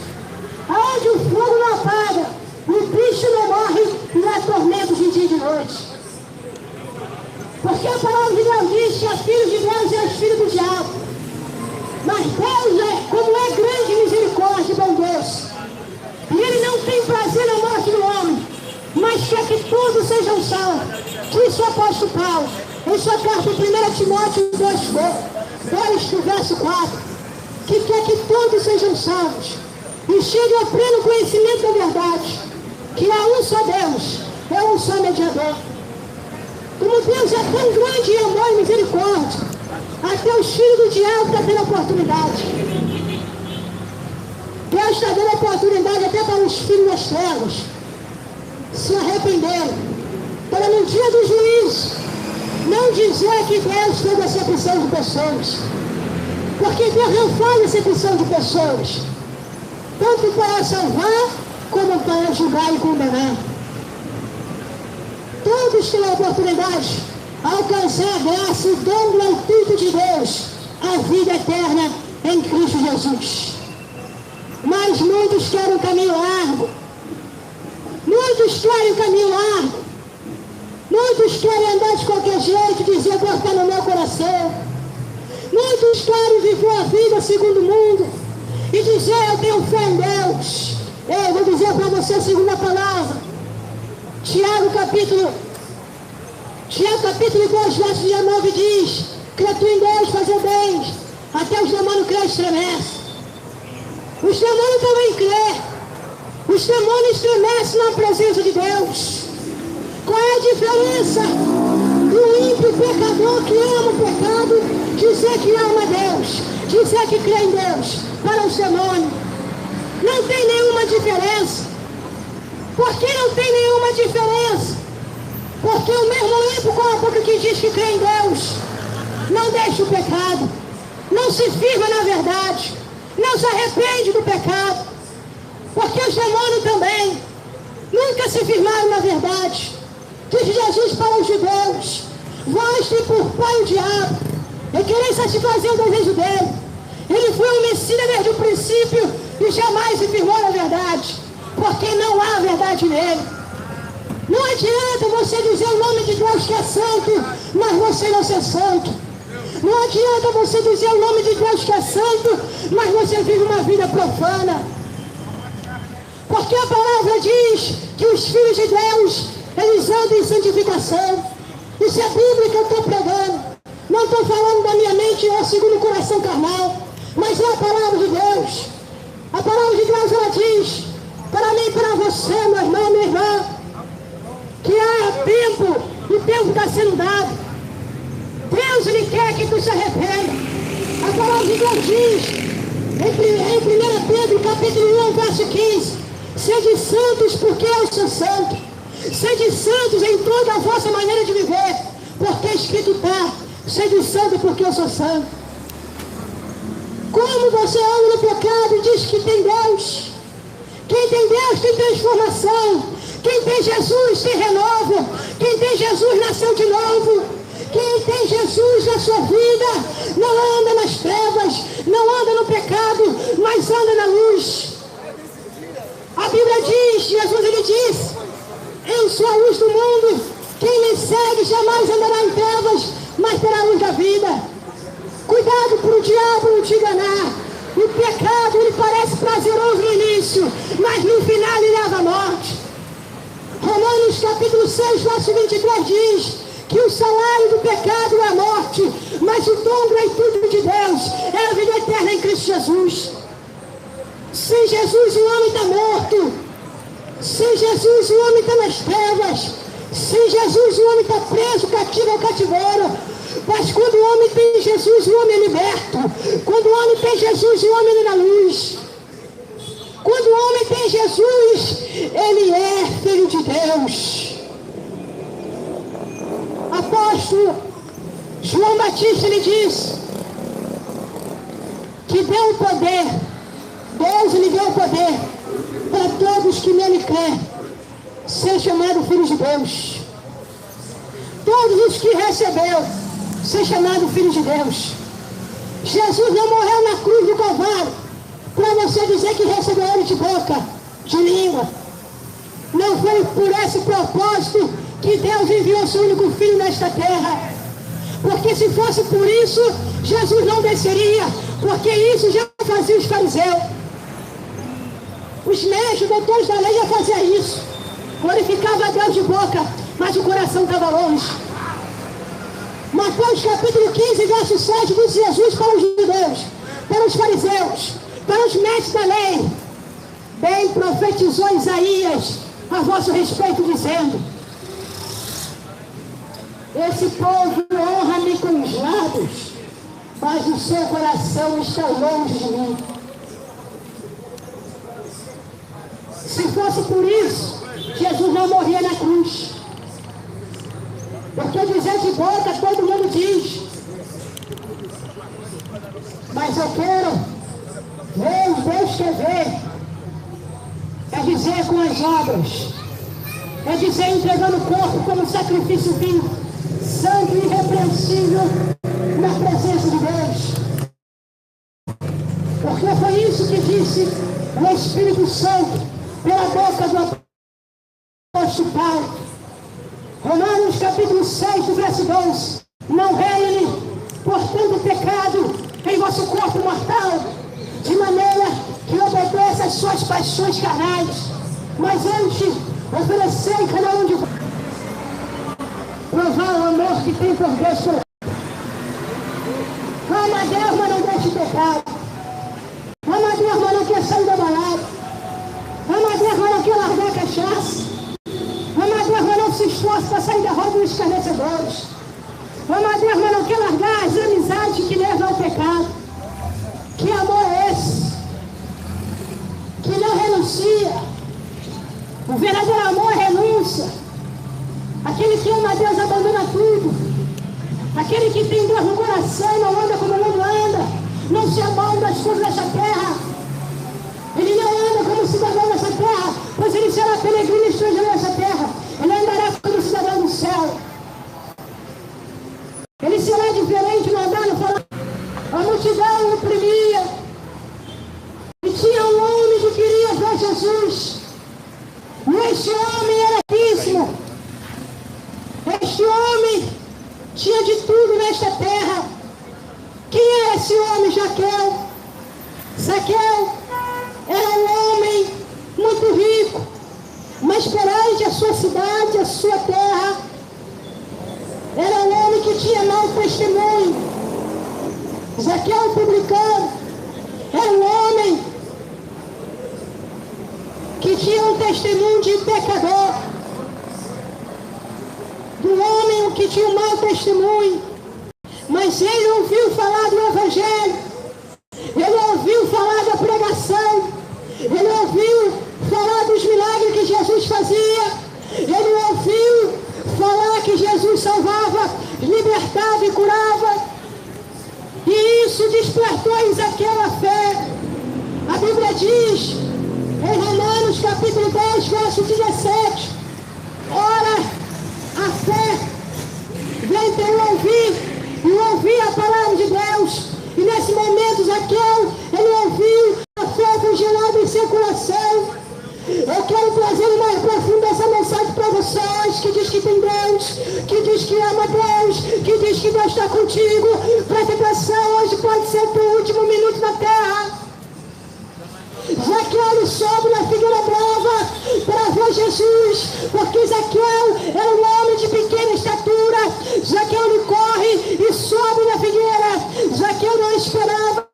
Aonde o fogo não apaga, o bicho não morre e não há tormento de dia e de noite. Porque a palavra de Deus diz que é filho de Deus e é filho do diabo. Mas Deus como é grande misericórdia, bom Deus. E Ele não tem prazer na morte do homem, mas quer que todos sejam salvos. Diz o apóstolo Paulo, em sua carta em 1 Timóteo 2, verso 4, que quer que todos sejam salvos e cheguem ao pleno conhecimento da verdade, que há um só Deus, é um só mediador. Como Deus é tão grande em amor e misericórdia, até os filhos do diabo estão tendo oportunidade. Deus está dando oportunidade até para os filhos das trevas se arrependerem, para no dia do juízo não dizer que Deus fez acepção de pessoas, porque Deus não faz acepção de pessoas, tanto para salvar como para julgar e condenar. Todos têm a oportunidade de alcançar a graça e o dom gratuito de Deus, a vida eterna em Cristo Jesus. Mas muitos querem um caminho largo. Muitos querem um caminho largo. Muitos querem andar de qualquer jeito, dizer Deus está no meu coração. Muitos querem viver a vida segundo o mundo e dizer eu tenho fé em Deus. Eu vou dizer para você a segunda palavra. Tiago capítulo 2, verso 19 diz: crê tu em Deus, fazer bem, até os demônios crê e estremecem. Os demônios também crê. Os demônios estremecem na presença de Deus. Qual é a diferença do ímpio pecador que ama o pecado, dizer que ama Deus, dizer que crê em Deus, para os demônios? Não tem nenhuma diferença. Por que não tem nenhuma diferença? Porque o mesmo ímpio com a boca que diz que crê em Deus não deixa o pecado, não se firma na verdade, não se arrepende do pecado. Porque os demônios também nunca se firmaram na verdade. Diz Jesus para os judeus: vós têm por pai o diabo e quereis satisfazer o desejo dele. Ele foi homicida desde o princípio e jamais se firmou na verdade, porque não há verdade nele. Não adianta você dizer o nome de Deus que é santo, mas você não ser santo. Não adianta você dizer o nome de Deus que é santo, mas você vive uma vida profana. Porque a palavra diz que os filhos de Deus, eles andam em santificação. Isso é a Bíblia que eu estou pregando. Não estou falando da minha mente ou segundo o coração carnal, mas é a palavra de Deus. A palavra de Deus, ela diz para mim e para você, meu irmão, minha irmã, que há tempo, e o tempo está sendo dado. Deus, Ele quer que tu se arrependa. A palavra de Deus diz em 1 Pedro capítulo 1, verso 15: sede santos porque eu sou santo. Sede santos em toda a vossa maneira de viver, porque escrito está: sede santo porque eu sou santo. Como você anda no pecado e diz que tem Deus? Quem tem Deus tem transformação. Quem tem Jesus tem renovo. Quem tem Jesus nasceu de novo. Quem tem Jesus na sua vida não anda nas trevas, não anda no pecado, mas anda na luz. A Bíblia diz, Jesus ele disse: eu sou a luz do mundo, quem me segue jamais andará em trevas, mas terá a luz da vida. Cuidado para o diabo não te enganar. O pecado ele parece prazeroso no início, mas no final ele leva à morte. Romanos capítulo 6, verso 23 diz que o salário do pecado é a morte, mas o dom gratuito de Deus é a vida eterna em Cristo Jesus. Sem Jesus o homem está morto. Sem Jesus o homem está nas trevas. Sem Jesus o homem está preso, cativo ao cativeiro. Mas quando o homem tem Jesus, o homem é liberto. Quando o homem tem Jesus, o homem é na luz. Quando o homem tem Jesus, ele é filho de Deus. apóstolo João Batista lhe disse que deu o poder, Deus lhe deu o poder para todos que nele crêem ser chamado filho de Deus. Todos os que recebeu ser chamado filho de Deus. Jesus não morreu na cruz do Calvário para você dizer que recebeu ele de boca, de língua. Não foi por esse propósito que Deus enviou seu único filho nesta terra. Porque se fosse por isso, Jesus não desceria, porque isso já fazia os fariseus. Os mestres, doutores da lei já faziam isso. Glorificava a Deus de boca, mas o coração estava longe. Mateus capítulo 15, verso 7, diz Jesus para os judeus, para os fariseus, para os mestres da lei: bem profetizou Isaías a vosso respeito, dizendo: esse povo honra-me com os lábios, mas o seu coração está longe de mim. Se fosse por isso, Jesus não morria na cruz. Porque dizer de boca todo mundo diz, mas eu quero ver, Deus quer ver. É dizer com as obras, é dizer entregando o corpo como sacrifício vivo, santo e irrepreensível na presença de Deus. Porque foi isso que disse o Espírito Santo pela boca do apóstolo Paulo. Romanos capítulo 6, verso 12. Não reine, portanto, o pecado em vosso corpo mortal, de maneira que obedeça às suas paixões carnais, mas antes oferecei cada um de vós provar o amor que tem por Deus. Ama a Deus, mas não deixe pecado. Ama a Deus, mas não quer sair da balada. Ama a Deus, mas não quer largar a cachaça. Ama a Deus, mas não se esforça para sair da roda dos escarnecedores. Ama a Deus, mas não quer largar as amizades que levam ao pecado. Que amor é esse? Que não renuncia. O verdadeiro amor é renúncia. Aquele que ama a Deus abandona tudo. Aquele que tem Deus no coração e não anda como o mundo anda. Não se amolda das coisas dessa terra. Ele não anda como cidadão dessa terra, pois ele será peregrino e estrangeiro nessa terra. Ele andará como cidadão do céu. Ele será diferente no andar, no falar. A multidão o oprimia. E tinha um homem que queria ver Jesus. E este homem era riquíssimo. Este homem tinha de tudo nesta terra. Quem era esse homem? Zaqueu era um homem muito rico, mas perante a sua cidade, a sua terra, era um homem que tinha mau testemunho. Zaqueu, publicano, era um homem que tinha um testemunho de pecador, do homem que tinha um mau testemunho, mas ele ouviu falar do Evangelho, ele ouviu falar da pregação, ele ouviu falar dos milagres que Jesus fazia, ele ouviu falar que Jesus salvava, libertava e curava, e isso despertou em Zaqueu a fé. A Bíblia diz, em Romanos capítulo 10, verso 17, ora, a fé vem pelo ouvir, e ouvir a palavra de Deus. E nesse momento, Zaqueu, ele ouviu, a fé foi gerada em seu coração. Eu quero trazer mais profunda essa mensagem para vocês, que diz que tem Deus, que diz que ama Deus, que diz que Deus está contigo. Presta atenção, hoje pode ser teu último minuto na terra. Zaqueu sobe na figueira brava para ver Jesus, porque Zaqueu era um homem de pequena estatura. Zaqueu ele corre e sobe na figueira. Zaqueu não esperava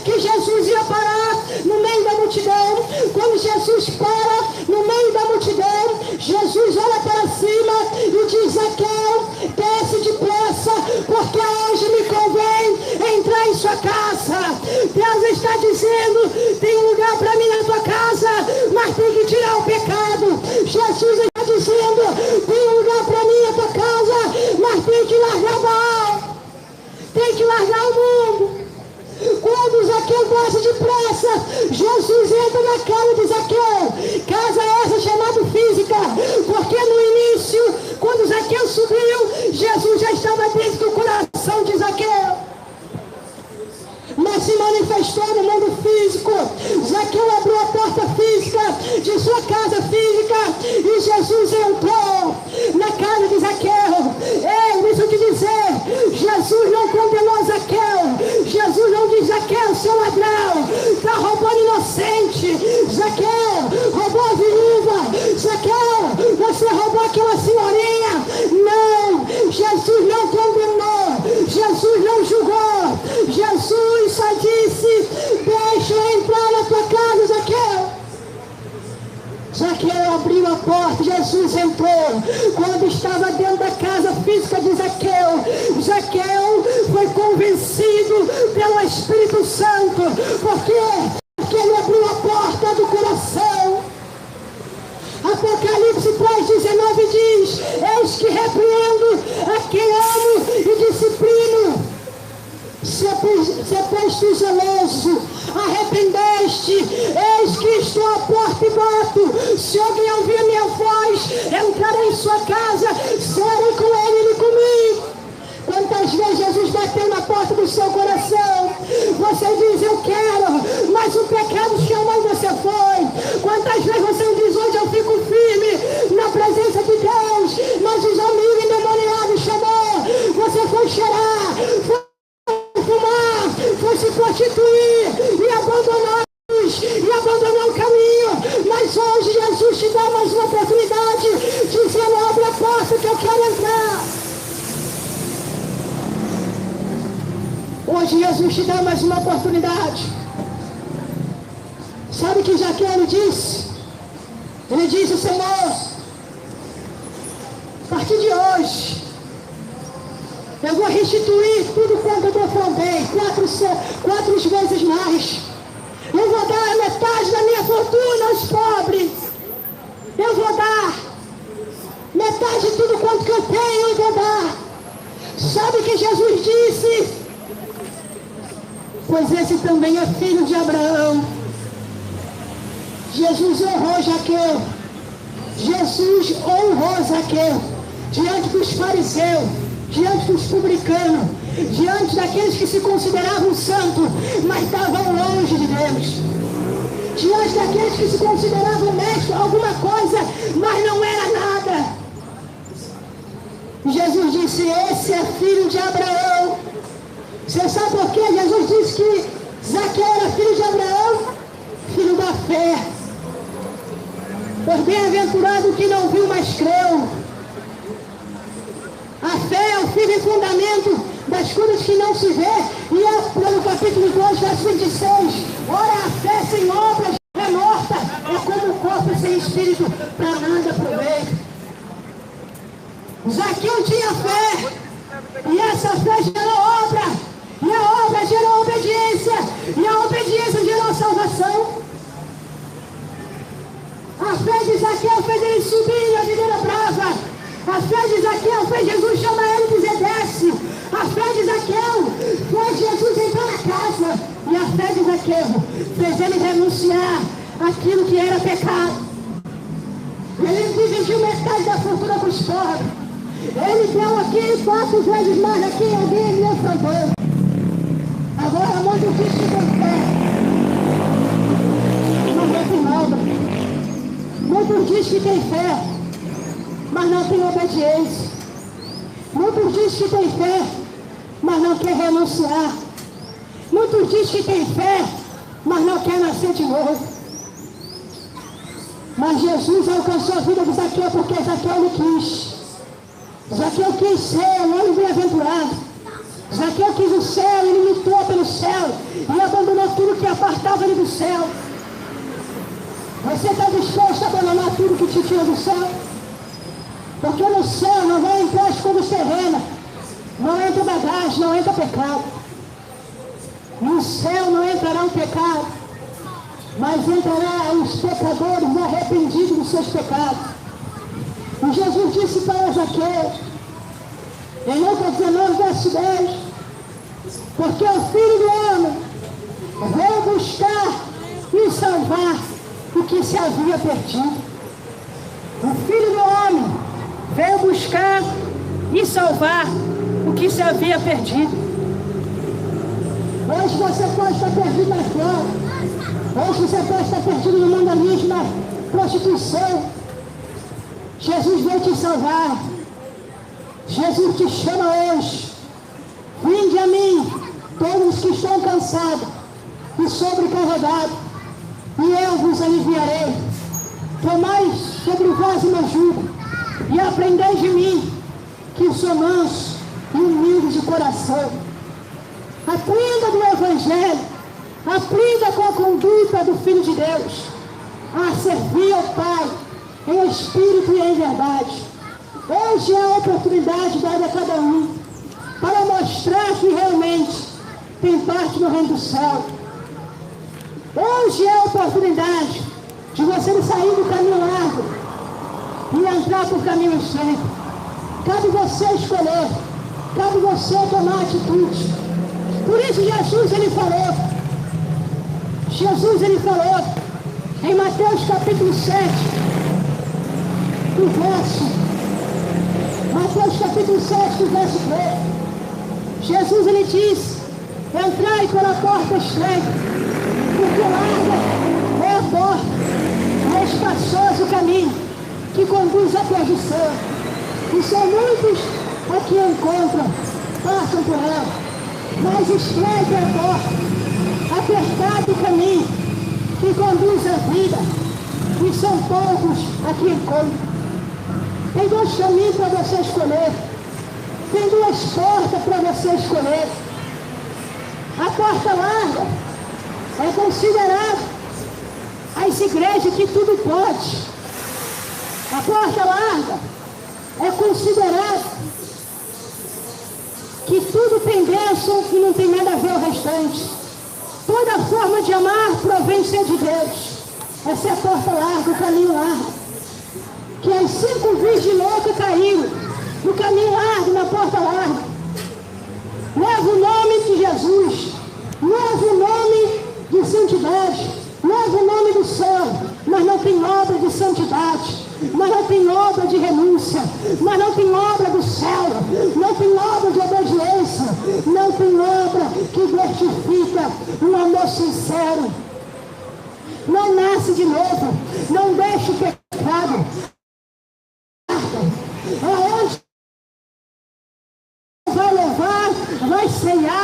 que Jesus ia parar no meio da multidão. Quando Jesus para no meio da multidão, Jesus olha para cima e diz: Zaqueu, desce depressa, porque hoje me convém entrar em sua casa. Deus está dizendo: tem um lugar para mim na tua casa, mas tem que tirar o pecado. Jesus está dizendo: tem um lugar para mim na tua casa, mas tem que porta, Jesus entrou. Quando estava dentro da casa física de Zaqueu, Zaqueu foi convencido pelo Espírito Santo. Por quê? Porque ele abriu a porta do coração. Apocalipse 3,19 diz: eis que repreendo a quem amo e disciplino. Se pois tu zeloso, arrependeste, eis que estou à porta e bato. Se alguém ouvir minha voz, entrarei em sua casa, serei com ele e comigo. Quantas vezes Jesus bateu na porta do seu coração? Você diz: eu quero, mas o pecado chamou e você foi. Quantas vezes você diz: hoje eu fico firme na presença de Deus, mas os amigos endemoniados chamou, você foi cheirar, foi fumar, foi se prostituir e abandonar o caminho. Mas hoje Jesus te dá mais uma oportunidade, dizendo: abre a porta que eu quero entrar. Hoje Jesus te dá mais uma oportunidade. Sabe o que Zaqueu disse? Ele disse: Senhor, a partir de hoje eu vou restituir tudo quanto eu defraudei, 4 vezes mais. Eu vou dar metade da minha fortuna aos pobres. Eu vou dar metade de tudo quanto que eu tenho, eu vou dar. Sabe o que Jesus disse? Pois esse também é filho de Abraão. Jesus honrou Zaqueu. Jesus honrou Zaqueu diante dos fariseus, diante dos publicanos, diante daqueles que se consideravam santos, mas estavam longe de Deus, diante daqueles que se consideravam mestres, alguma coisa, mas não era nada. Jesus disse: esse é filho de Abraão. Você sabe por que Jesus disse que Zaqueu era filho de Abraão? Filho da fé. Pois bem-aventurado que não viu, mas creu. A fé é o firme fundamento das coisas que não se vê. E é no capítulo 2, verso 26. Ora, a fé sem obras é morta. É como o corpo sem espírito, para nada aproveita. Zaqueu tinha fé. E essa fé gerou obra. E a obra gerou obediência. E a obediência gerou salvação. A fé de Zaqueu fez ele subir na videira brava. A fé de Zaqueu fez Jesus chamar ele e dizer: desce. A fé de Zaqueu fez Jesus entrar na casa. E a fé de Zaqueu fez ele renunciar àquilo que era pecado. Ele dividiu metade da fortuna com os pobres. Ele deu aqui 4 vezes mais aqui, alguém me defraudou. Agora, muito diz que tem fé. Não tem nada. Muitos diz que tem fé, mas não tem obediência. Muitos diz que tem fé, mas não quer renunciar. Muitos diz que tem fé, mas não quer nascer de novo. Mas Jesus alcançou a vida de Zaqueu porque Zaqueu não quis. Zaqueu quis ser um homem bem-aventurado. Zaqueu quis o céu, ele lutou pelo céu e abandonou tudo que apartava ele do céu. Você está disposto a abandonar tudo que te tira do céu? Porque no céu não vai entrar as coisas terrenas, não entra bagagem, não entra pecado. No céu não entrará o pecado, mas entrará os pecadores arrependidos dos seus pecados. E Jesus disse para Zaqueu, em Lucas 19, verso 10, porque o Filho do Homem veio buscar e salvar o que se havia perdido. O Filho do Homem veio buscar e salvar o que se havia perdido. Hoje você pode estar perdido na droga. Hoje você pode estar perdido no mundanismo, na prostituição. Jesus veio te salvar. Jesus te chama hoje. Vinde a mim, todos que estão cansados e sobrecarregados, e eu vos aliviarei. Tomai sobre vós o meu jugo, e aprendei de mim, que sou manso e humilde de coração. Aprenda do Evangelho, aprenda com a conduta do Filho de Deus, a servir ao Pai, em espírito e em verdade. Hoje é a oportunidade dada a cada um para mostrar que realmente tem parte no reino do céu. Hoje é a oportunidade de você sair do caminho largo e entrar por caminho estreito. Cabe você escolher, cabe você tomar atitude. Por isso Jesus ele falou em Mateus capítulo 7, Mateus capítulo 7, verso 3. Jesus ele diz: entrai pela porta estreita, porque larga é a porta, é espaçoso o caminho que conduz à perdição. E são muitos a que encontram, passam por ela. Mas estreita é a porta, apertado o caminho que conduz à vida, e são poucos a que encontram. Tem dois caminhos para você escolher, tem duas portas para você escolher. A porta larga é considerada as igrejas que tudo pode. A porta larga é considerada que tudo tem bênção e não tem nada a ver o restante. Toda forma de amar provém ser de Deus. Essa é a porta larga, o caminho largo. Que as 5 virgens loucas caíram no caminho largo, na porta larga. Leva o nome de Jesus, leva o nome de santidade, leva o nome do céu, mas não tem obra de santidade, mas não tem obra de renúncia, mas não tem obra do céu, não tem obra de obediência, não tem obra que certifica um amor sincero. Não nasce de novo, não deixa o pecado. Aonde vai levar, vai ceiar,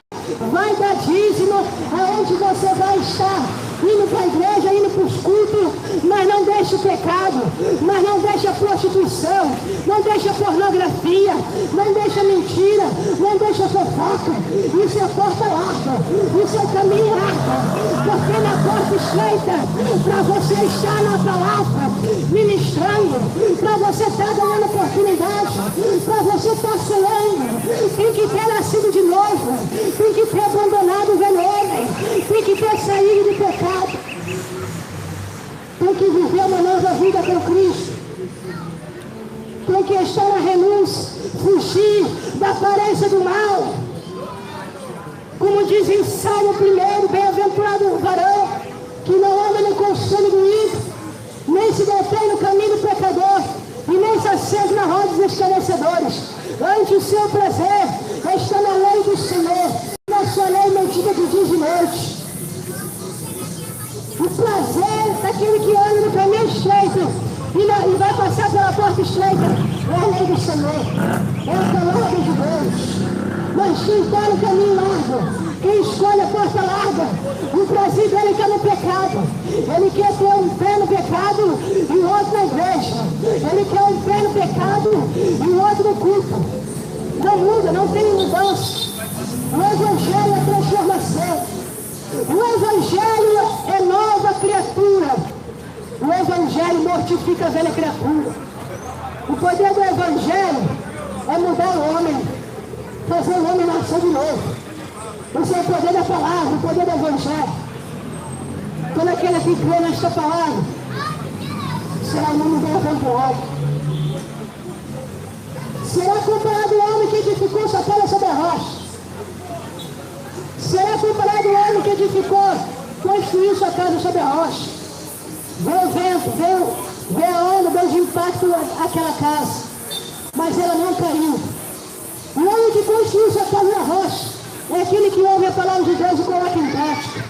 vai dar dízimo, aonde você vai estar indo para a igreja, indo para os cultos, mas não deixa o pecado, mas não deixa a prostituição, não deixa a pornografia, não deixa a mentira, não deixa a fofoca. Isso é porta larga, isso é caminho largo, porque na porta estreita, para você estar na palavra, ministrando, para você estar ganhando oportunidade, para você estar sonhando, tem que ter nascido de novo, tem que ter abandonado o velho homem, tem que ter saído do pecado. Tem que viver uma nova vida com Cristo. Tem que estar na renúncia, fugir da aparência do mal. Como diz em Salmo 1, bem-aventurado o varão que não anda no conselho do ímpio, nem se detém no caminho do pecador, e nem se assenta na roda dos escarnecedores. Ante o seu prazer está na lei do Senhor, na sua lei medita de dia e de noite. O prazer daquele que anda no caminho estreito e vai passar pela porta estreita é a lei do Senhor, é a palavra de Deus. Mas quem está no caminho largo, quem escolhe a porta larga, o prazer dele está no pecado. Ele quer ter um pé no pecado e o outro na igreja. Ele quer um pé no pecado e o outro no culto. Não muda, não tem mudança. O Evangelho é transformação. O Evangelho é nova criatura. O Evangelho mortifica a velha criatura. O poder do Evangelho é mudar o homem, fazer o homem nascer de novo. Esse é o poder da palavra, o poder do Evangelho. Todo aquele que crê nesta palavra será o nome bem-aventurado. Será comparado ao homem que edificou sua casa sobre a rocha. Será comparado ao homem que edificou, construiu sua casa sobre a rocha. Veio o vento, veio a onda, deu de impacto àquela casa, mas ela não caiu. O homem que construiu sua casa na rocha é aquele que ouve a palavra de Deus e coloca em prática.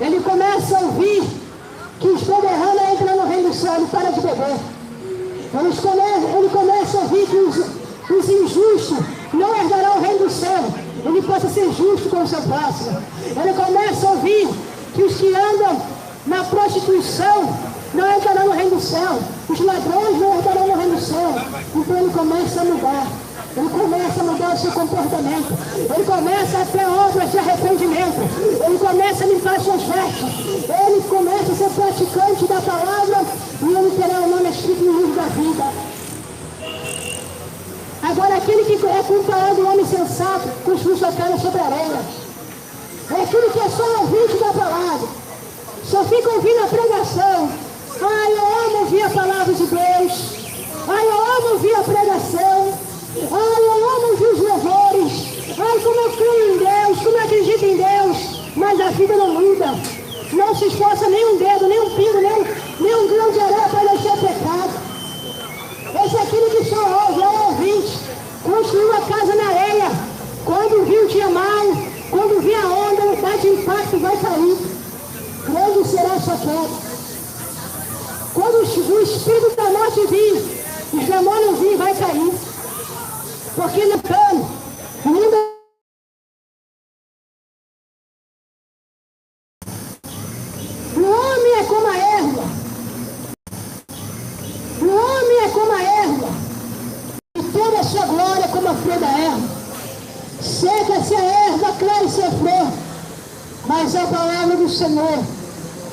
Ele começa a ouvir que os beberrando entram no reino do céu, ele para de beber. Ele começa a ouvir que os injustos não herdarão o reino do céu. Ele possa ser justo com o seu próximo. Ele começa a ouvir que os que andam na prostituição não entrarão no reino do céu. Os ladrões não entrarão no reino do céu. Então ele começa a mudar. Ele começa a mudar o seu comportamento. Ele começa a ter obras de arrependimento. Ele começa a limpar suas vestes. Ele começa a ser praticante da palavra e ele terá o nome escrito no livro da vida. Agora, aquele que é comparado ao homem sensato, construiu sua casa sobre a areia. É aquele que é só ouvinte da palavra. Só fica ouvindo a pregação. Ai, eu amo ouvir a palavra de Deus. Ai, eu amo ouvir a pregação. Ai, eu amo ouvir os louvores. Ai, como eu creio em Deus, como eu acredito em Deus. Mas a vida não muda. Não se esforça nem um dedo, nem um pingo, nem um grão de areia para deixar pecado. Esse é aquele que só ouve, é o ouvinte. Construiu a casa na areia. Quando viu o dia mau, quando viu a onda, dá de impacto, vai cair. Grande será a sua queda. Quando o espírito da morte vir, os demônios vir, vai cair. Porque no plano, o mundo o homem é como a erva. O homem é como a erva. E toda a sua glória é como a flor da erva. Seca-se a erva, cresce a flor. Mas a palavra do Senhor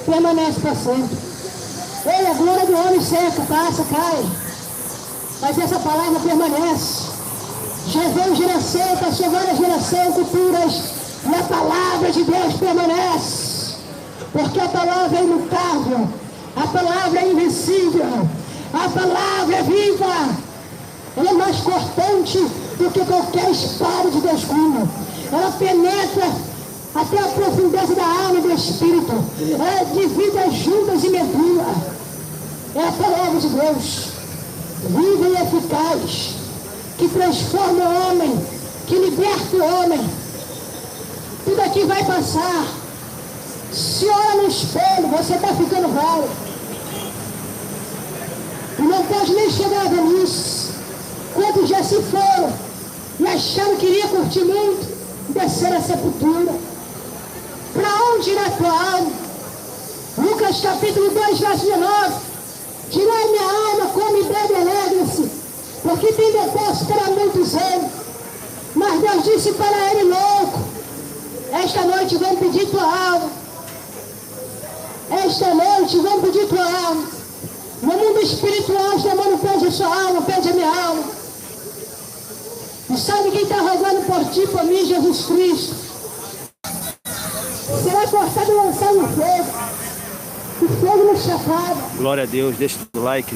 permanece para sempre. Ei, a glória do homem seca, passa, cai. Mas essa palavra permanece. Já veio geração, passou várias gerações, culturas, e a palavra de Deus permanece. Porque a palavra é imutável, a palavra é invencível, a palavra é viva. Ela é mais cortante do que qualquer espada de Deus cunha. Ela penetra até a profundeza da alma e do espírito. Ela divide as juntas e medula. É a palavra de Deus, viva e eficaz, que transforma o homem, que liberta o homem. Tudo aqui vai passar. Se olha no espelho, você está ficando velho. E não pode nem chegar à velhice. Quantos já se foram e acharam que iria curtir muito, desceram a sepultura. Para onde irá a tua alma? Lucas capítulo 2, verso 19. Tirai minha alma, come e bebe, alegre-se, porque tem depósito para muitos anos. Mas Deus disse para ele, louco, esta noite vão pedir tua alma. Esta noite vão pedir tua alma. No mundo espiritual, os demônios pedem a sua alma, pede a minha alma. E sabe quem está rogando por ti, por mim, Jesus Cristo? Será cortado e lançado no fogo. O fogo no chafado. Glória a Deus, deixa o like.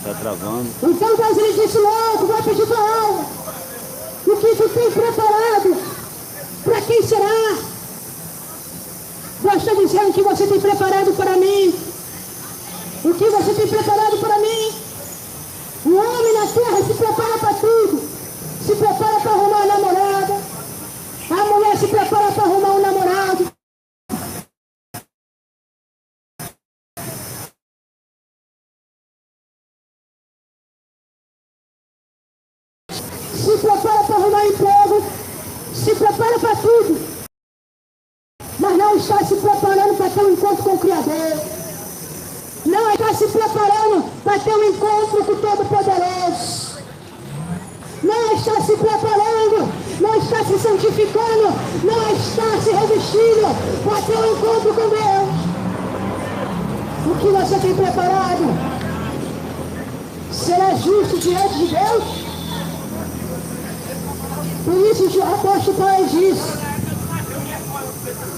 Tá travando. Então Deus ele disse, louco, vai pedir tua alma. O que tu tem preparado? Para quem será? Deus está dizendo que você tem preparado para mim. O que você tem preparado para mim? O homem na terra se prepara para tudo. Se prepara para arrumar uma namorada. A mulher se prepara para arrumar um namorado. Se prepara para arrumar emprego. Se prepara para tudo. Mas não está se preparando para ter um encontro com o Criador. Não está se preparando para ter um encontro com o Todo-Poderoso. Não está se preparando, não está se santificando, não está se revestindo para ter um encontro com Deus. O que você tem preparado? Será justo diante de Deus? Por isso o apóstolo Paulo diz,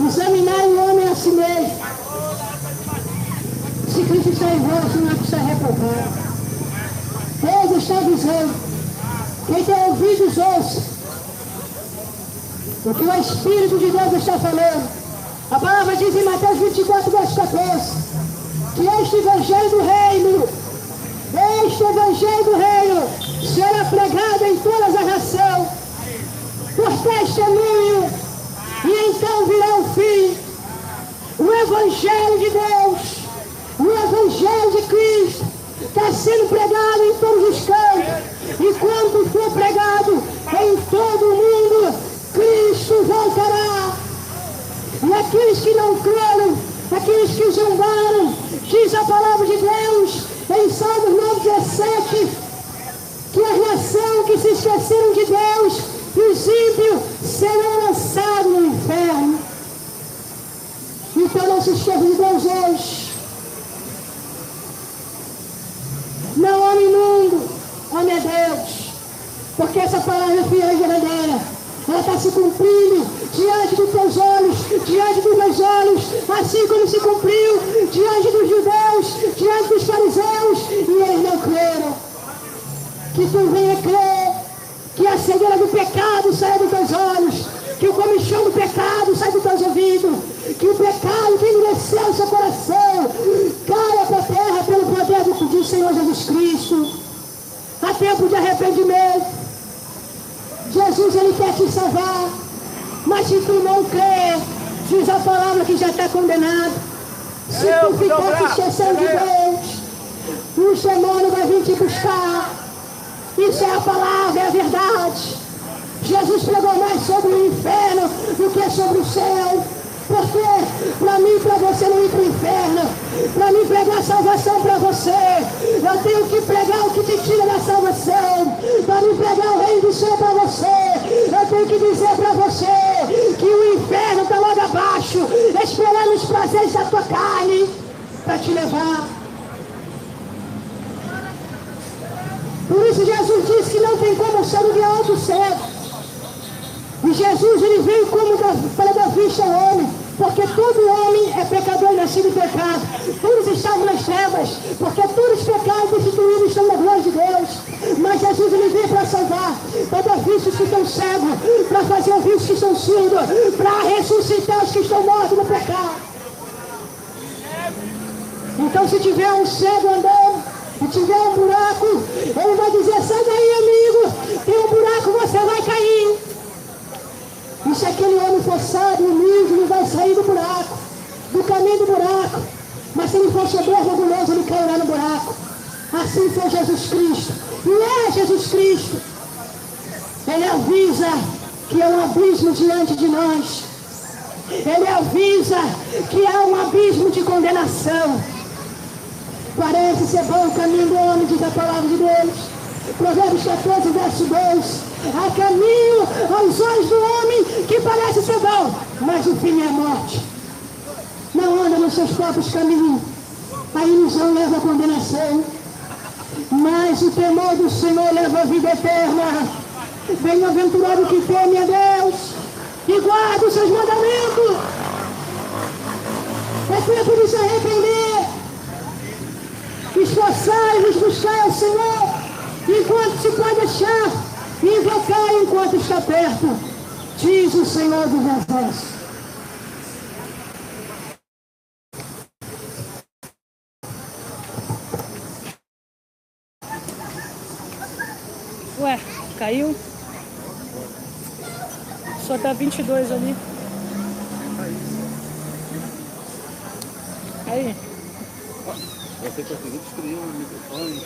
examinar o homem a si mesmo. Se Cristo está em vós, não é que está reprovado. Deus está dizendo, quem tem ouvidos, ouça o que o Espírito de Deus está falando. A palavra diz em Mateus 24, verso 14, que este Evangelho do Reino será pregado em toda a nação, por testemunho, e então virá o fim. O Evangelho de Deus, o Evangelho de Cristo, está sendo pregado em todos os cantos. E quando for pregado em todo o mundo, Cristo voltará. E aqueles que não creram aqueles que zombaram, diz a palavra de Deus em Salmos 9:17, que a nação que se esqueceram de Deus, os ímpios serão lançados no inferno. Então não se esqueça de Deus hoje. Não ame o mundo, ame a Deus. Porque essa palavra é fiel e verdadeira. Ela está se cumprindo diante dos teus olhos, diante dos meus olhos, assim como se cumpriu diante dos judeus, diante dos fariseus, e eles não creram. Que tu venha crer, que a cegueira do pecado saia dos teus olhos, que o comichão do pecado saia dos teus ouvidos, que o pecado que endureceu o seu coração caia para a terra pelo poder do Senhor Jesus Cristo. Há tempo de arrependimento. Jesus, ele quer te salvar, mas se tu não crer, diz a palavra que já está condenado. Se tu ficar se esquecendo de Deus, o demônio vai vir te buscar. Isso é a palavra, é a verdade. Jesus pregou mais sobre o inferno do que sobre o céu. Porque para mim, para você não ir para o inferno, para mim pregar salvação para você, eu tenho que pregar o que te tira da salvação. Para mim pregar o reino do céu para você, eu tenho que dizer para você que o inferno está logo abaixo, esperando os prazeres da tua carne para te levar. Por isso Jesus disse que não tem como ser o leão do cego. E Jesus, ele veio como para dar vista ao homem, porque todo homem é pecador e nascido em pecado. Todos estavam nas trevas, porque todos os pecados destituídos estão na glória de Deus. Mas Jesus, ele veio para salvar, para dar vista os que estão cegos, para fazer ouvir os que estão surdos, para ressuscitar os que estão mortos no pecado. Então, se tiver um cego andando, se tiver um buraco, ele vai dizer: sai daí, amigo, tem um buraco, você vai cair. E se aquele homem for sábio, humilde, ele vai sair do buraco, do caminho do buraco. Mas se ele for soberbo, orgulhoso, ele cairá no buraco. Assim foi Jesus Cristo. E é Jesus Cristo. Ele avisa que há um abismo diante de nós. Ele avisa que há um abismo de condenação. Parece ser bom o caminho do homem, diz a palavra de Deus. Provérbios 14, verso 2. Há caminho aos olhos do homem que parece ser bom, mas o fim é a morte. Não anda nos seus próprios caminhos. A ilusão leva à condenação, mas o temor do Senhor leva à vida eterna. Bem-aventurado que teme a Deus e guarda os seus mandamentos. É tempo de se arrepender. Esforçai-vos, buscai ao Senhor enquanto se pode achar, e invocar enquanto está perto, diz o Senhor dos Exércitos. Ué, caiu? Só tá 22 ali. Aí. Você conseguiu destruir o microfone.